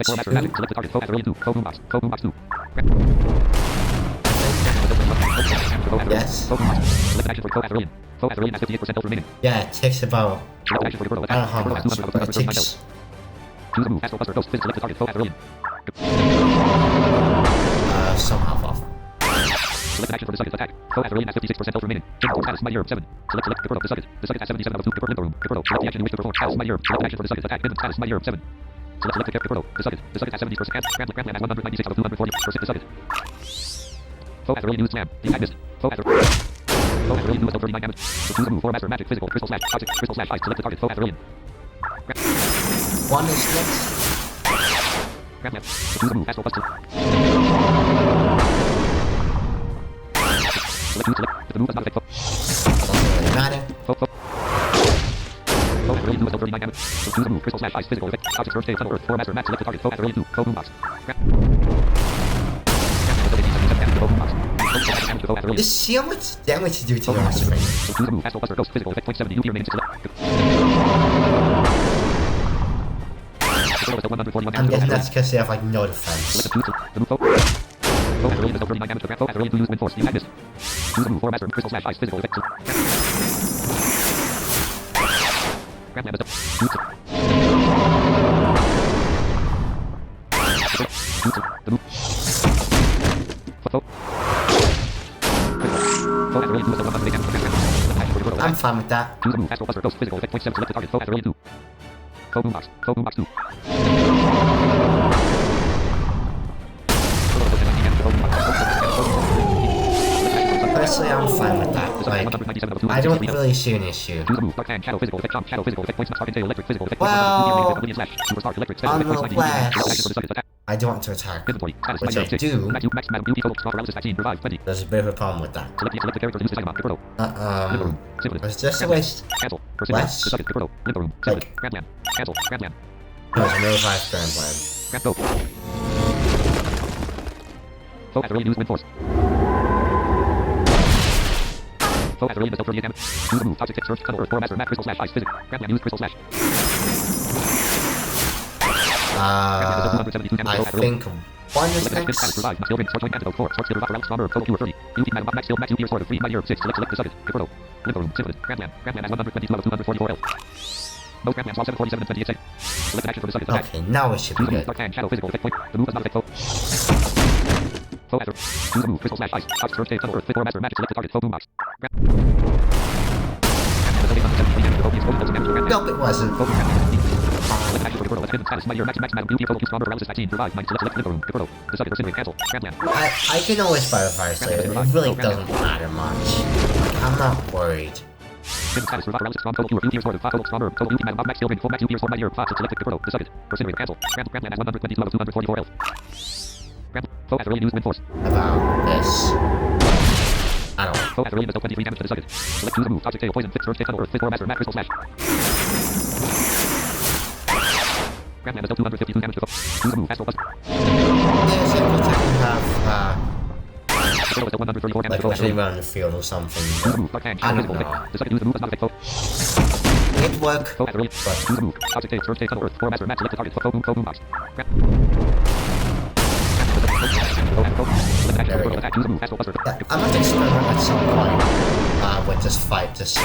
Yes. Yeah, it takes about, I don't know how much, but it takes... some half off. Select action for the suckers attack. Alien has 56% health remaining. General status Mighty Herb 7. Select the suckers. The suckers has 77 of 2 limbo room. Select the action you wish to perform. Status Mighty Herb. Select action for the suckers attack. Minimum status Mighty Herb 7. Select the character the suckers. The suckers has 70% chance. Grandland has 196 out of 240% the suckers. Alien use slam. The missed. Alien use 39 damage. Choose a move for master magic physical crystal slash toxic crystal slash ice. Select the target. Alien. One is next. Grandland. Choose a move. Astral Buster. Select. The move does not affect. Doesn't really matter. Alien use 39 damage. Choose a move. Crystal slash ice physical effect. Toxic first aid. Earth. For master match. Select the target. Alien 2. Boombox. Just see how much damage you do to your screen. I'm guessing that's because they have like no defense. I'm fine with that. Personally, I'm fine with that. Like, I don't really see an issue. Well, on the left, I don't want to attack, which I do. There's a bit of a problem with that. Was this a waste? Less? Like, no, it's a real high current plan. I think one is next. Okay, now it should be good. Nope, it wasn't. I can always buy a fire slayer. It really doesn't matter much. Like, I'm not worried. About this. I don't know. Yeah, so if I can have, like running around the field or something. I don't know. It worked, but... There we go. I might experiment at some point with this fight to see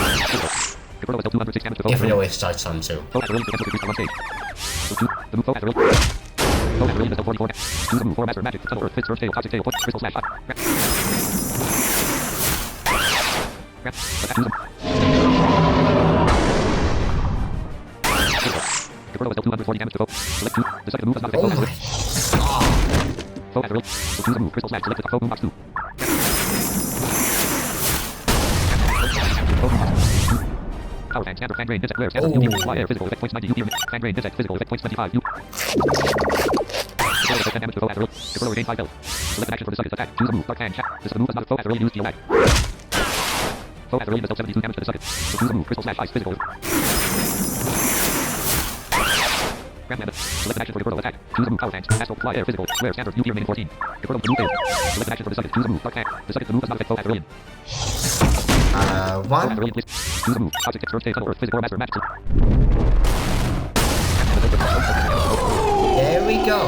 if it always starts on 2. Oh my god. Power tank standard fan drain detect rare standard UP fly air physical effect points 90 UP fan drain detect physical effect points 25 UP. Control 10 damage to Control regain 5 health. Select an action for the suckers attack. Choose a move. Dark hand chat. This move does not use deal mag. Does dealt 72 damage to the suckers. Choose a move. Crystal slash ice physical. Grab Lambda. Select an action for the portal attack. Choose a move. Power tanks. Astral. Fly air. Physical. Square. Standard. UP remaining 14. The portal move failed. Select an action for the sucket. Choose a move. Dark tank. The sucket. The move does not affect foe Asteroian. One. Asteroian, please. Choose a move. Object. Turn. Stay. Tunnel. Earth. Physical. Or master. Magic. There we go.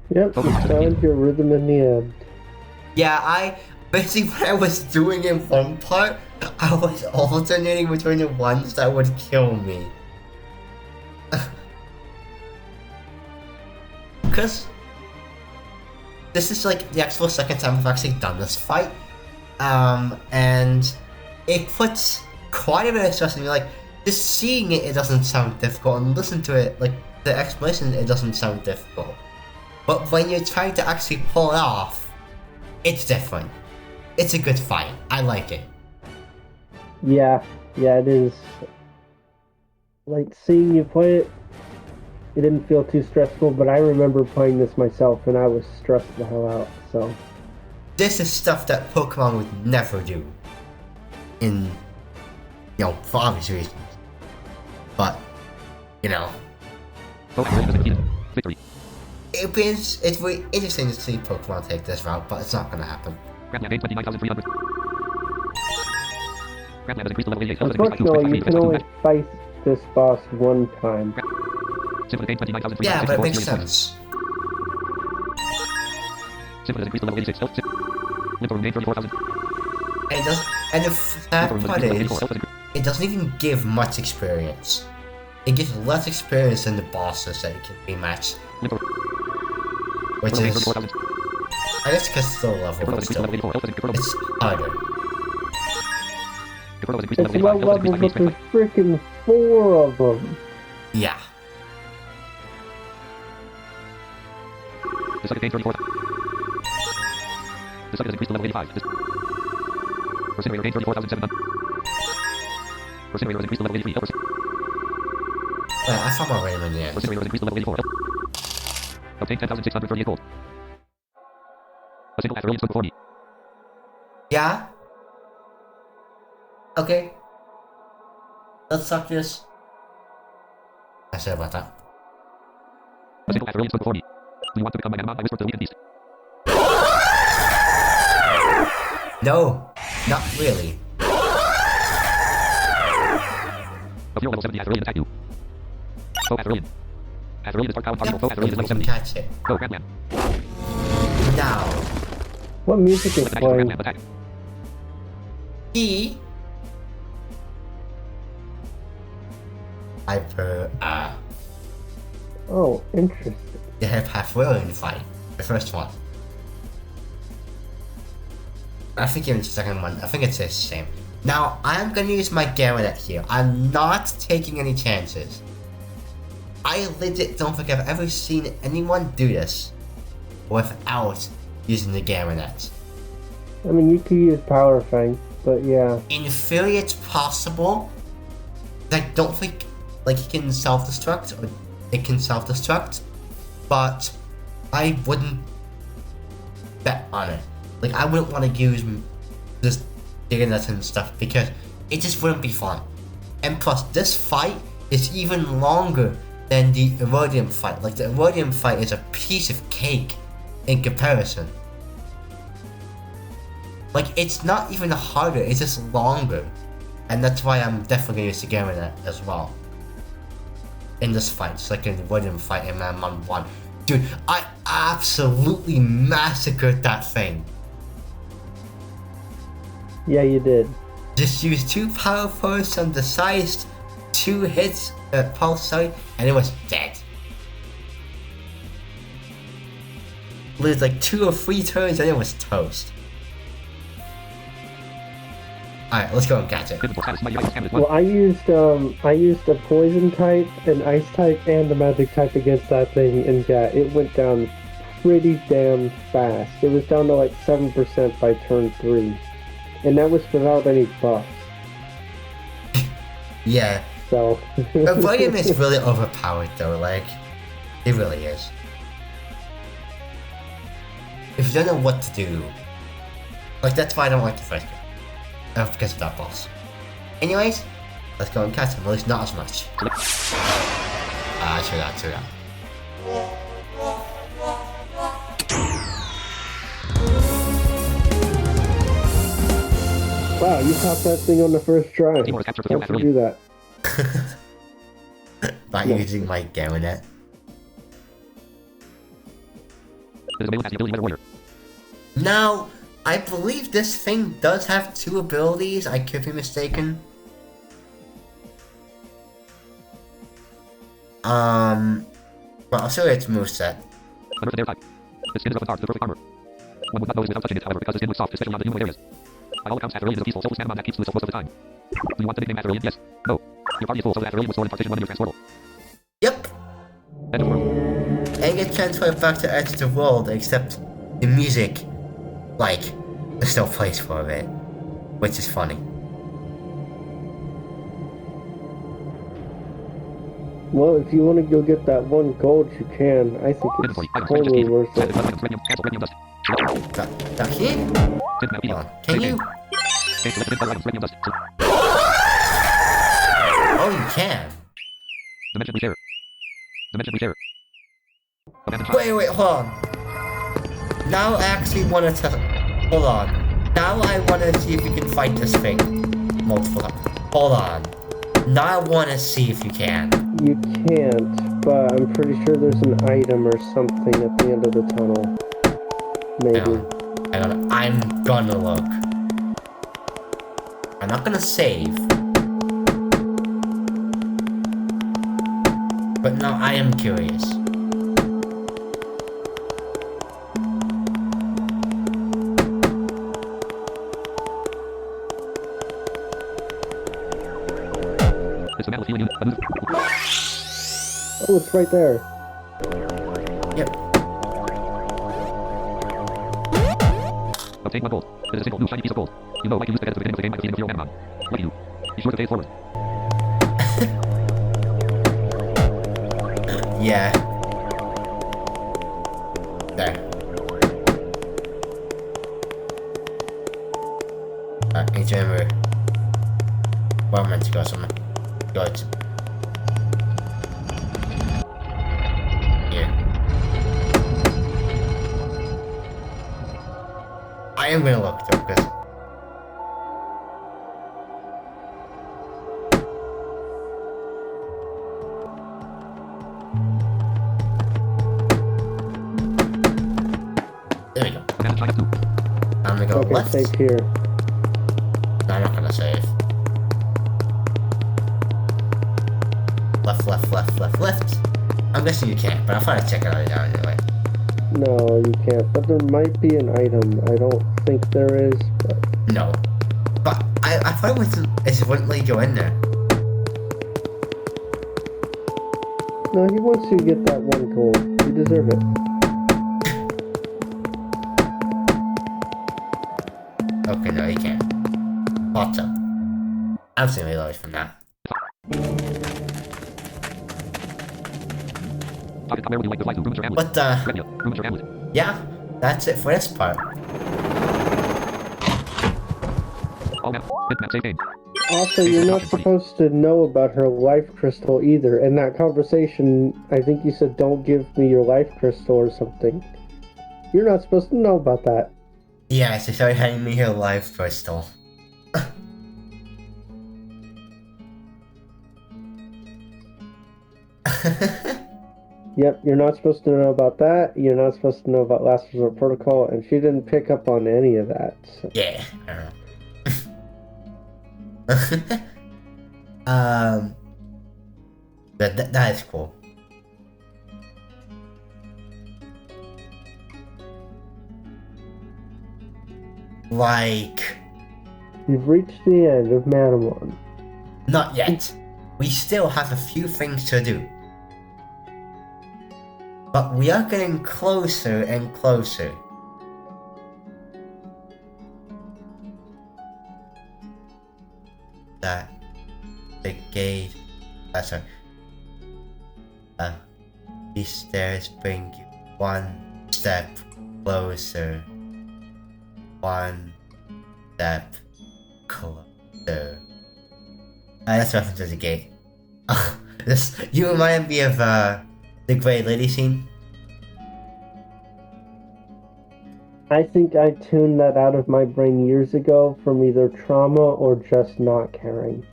Yep, you found your rhythm in the end. Yeah, basically what I was doing in one part, I was alternating between the ones that would kill me. Because this is like the actual second time I've actually done this fight. And it puts quite a bit of stress on me. Like, just seeing it doesn't sound difficult, and listen to it, like, the explanation, it doesn't sound difficult. But when you're trying to actually pull it off, it's different. It's a good fight. I like it. Yeah, it is. Like, seeing you play it, it didn't feel too stressful, but I remember playing this myself and I was stressed the hell out, so. This is stuff that Pokemon would never do. In, for obvious reasons. But, Foe Asteroian has been defeated. Victory. it's very interesting to see Pokemon take this route, but it's not gonna happen. Grab Lambda. 29,300. Grab Lambda has increased to level 88. Health has increased by 2. Unfortunately, you can only fight this boss one time. Symphoid has gained 29,300. Yeah, but it makes sense. Symphoid has increased to level 86. Health. Limbo gained 34,000. And the sad part is, it doesn't even give much experience. It gives less experience than the bosses that you can rematch. Which is, I guess because it's low level, but still, it's harder. It's low level, but there's freaking 4 of them. Yeah. The sucket gained 34,000. The sucket has increased to level 85. Incinerator gained 34,700. Incinerator has increased to level 83. Wait, I found my Raymond in the end. Incinerator has increased to level 84. Obtained 10,638 gold. A single Asteroian stood before me. Yeah? Okay. Let's suck this. I said about that. A single Asteroian stood before me. Do you want to become my manamon? I whispered to the weakened beast. No, not really. Of your level 70 Asteroian attack you. Foe Asteroian. Asteroian is part powerful. Foe Asteroian is level 70. Catch it. Go, grab land. Now, What music is Select an action for grab playing? land attack. E. Hyper, Oh, interesting. the Hyperion fight. The first one. I think even the second one, I think it's the same. Now, I'm gonna use my Gyarados here. I'm not taking any chances. I legit don't think I've ever seen anyone do this without using the Gyarados. I mean, you could use Power Fang, but yeah. In theory, it's possible. I don't think, like, it can self-destruct, or it can self-destruct, but I wouldn't bet on it. Like, I wouldn't want to use just Gyarados and stuff because it just wouldn't be fun. And plus, this fight is even longer than the Erodium fight. Like, the Erodium fight is a piece of cake in comparison. Like, it's not even harder, it's just longer. And that's why I'm definitely going to use the Gyarados as well. In this fight, just like in the Erodium fight in manamon2. Dude, I absolutely massacred that thing. Yeah, you did. Just used 2 power points on the size, 2 hits, pulse, sorry, and it was dead. Lived like 2 or 3 turns and it was toast. Alright, let's go and catch it. Well, I used a poison type, an ice type, and a magic type against that thing, and yeah, it went down pretty damn fast. It was down to like 7% by turn 3. And that was without any buffs. Yeah. So. Erodium is really overpowered though, like, it really is. If you don't know what to do, like, that's why I don't like the first game. Because of that boss. Anyways, Let's go and catch him, at least not as much. True that. Wow, you caught that thing on the first try. Timor has captured the How'd you do that? By Yeah. using my Garnet. This is male has the ability Weather Warrior. Now, I believe this thing does have 2 abilities, I could be mistaken. Well, I'll show you its moveset. Under the air type. Its skin is rough and hard, the perfect armor. One would not know this without touching it, however, because the skin looks soft, especially on the humanoid areas. By all accounts, Asteroid is a peaceful, soulless manamon that keeps to itself most of the time. Do you want the nickname Asteroid? Yes. No. Your party is full, so the Asteroid was stored in Partition 1 in your transportal. Yep. End of world. And get transferred back to Edge of the World, except the music, like, still plays for it. Which is funny. Well, if you want to go get that 1 gold, you can. I think it's Inventory. Items. Rangers. totally Keys. worth Set. it. Items. Radium. Cancel. Radium dust. That here? Tin metal. Hold on. Can you? Okay, select other items. Radium dust. Oh, you can. Dimension repair. Dimension repair. Abandoned child. Wait, hold on. Now I actually want to test. Hold on. Now I want to see if you can fight this thing multiple times. Hold on. Now I want to see if you can. You can't, but I'm pretty sure there's an item or something at the end of the tunnel. Maybe. I'm gonna look. I'm not gonna save. But now I am curious. It's the metal feeling unit. Move. Oh, it's right there. Yep. Obtain 1 gold. It is a single new shiny piece of gold. You know why you lose the head at the beginning of the game by defeating a 0 manamon. Lucky you. Be sure to pay it forward. Yeah. There. Need to remember where I'm meant to go somewhere. Good. Here. I am gonna look though, because there we go. Abandoned child 2. I'm gonna go Okay, left. save here. No, I'm not gonna save. Left. I'm guessing you can't, but I'll try to check it out anyway. No, you can't. But there might be an item. I don't think there is, but No. But I thought it wouldn't let you go in there. no, he wants you to get that 1 gold. You deserve it. Okay, no, you can't. Thought so. I'm seeing reload from that. Target camera would you like to fly to? Ruins or amulet? But, Retina. Ruins or amulet? yeah, that's it for this part. All map. Bitmap. Save game. Also, you're not supposed to know about her life crystal either. In that conversation, I think you said, don't give me your life crystal or something. You're not supposed to know about that. Yeah, she started handing me her life crystal. Yep, you're not supposed to know about that. You're not supposed to know about Last Resort Protocol, and she didn't pick up on any of that. So. Yeah, I don't know. That is cool. Like, You've reached the end of Manamon. not yet. We still have a few things to do. But we are getting closer and closer. That the gate. Sorry. These stairs bring you 1 step closer. 1 step closer. That's a reference to the gate. You remind me of the Grey Lady scene. I think I tuned that out of my brain years ago from either trauma or just not caring.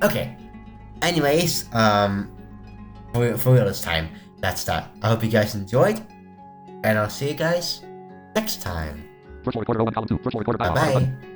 Okay. Anyways, for real this time, that's that. I hope you guys enjoyed, and I'll see you guys next time. First floor recorder 01, column 2. First floor recorder Bye dialog. bye.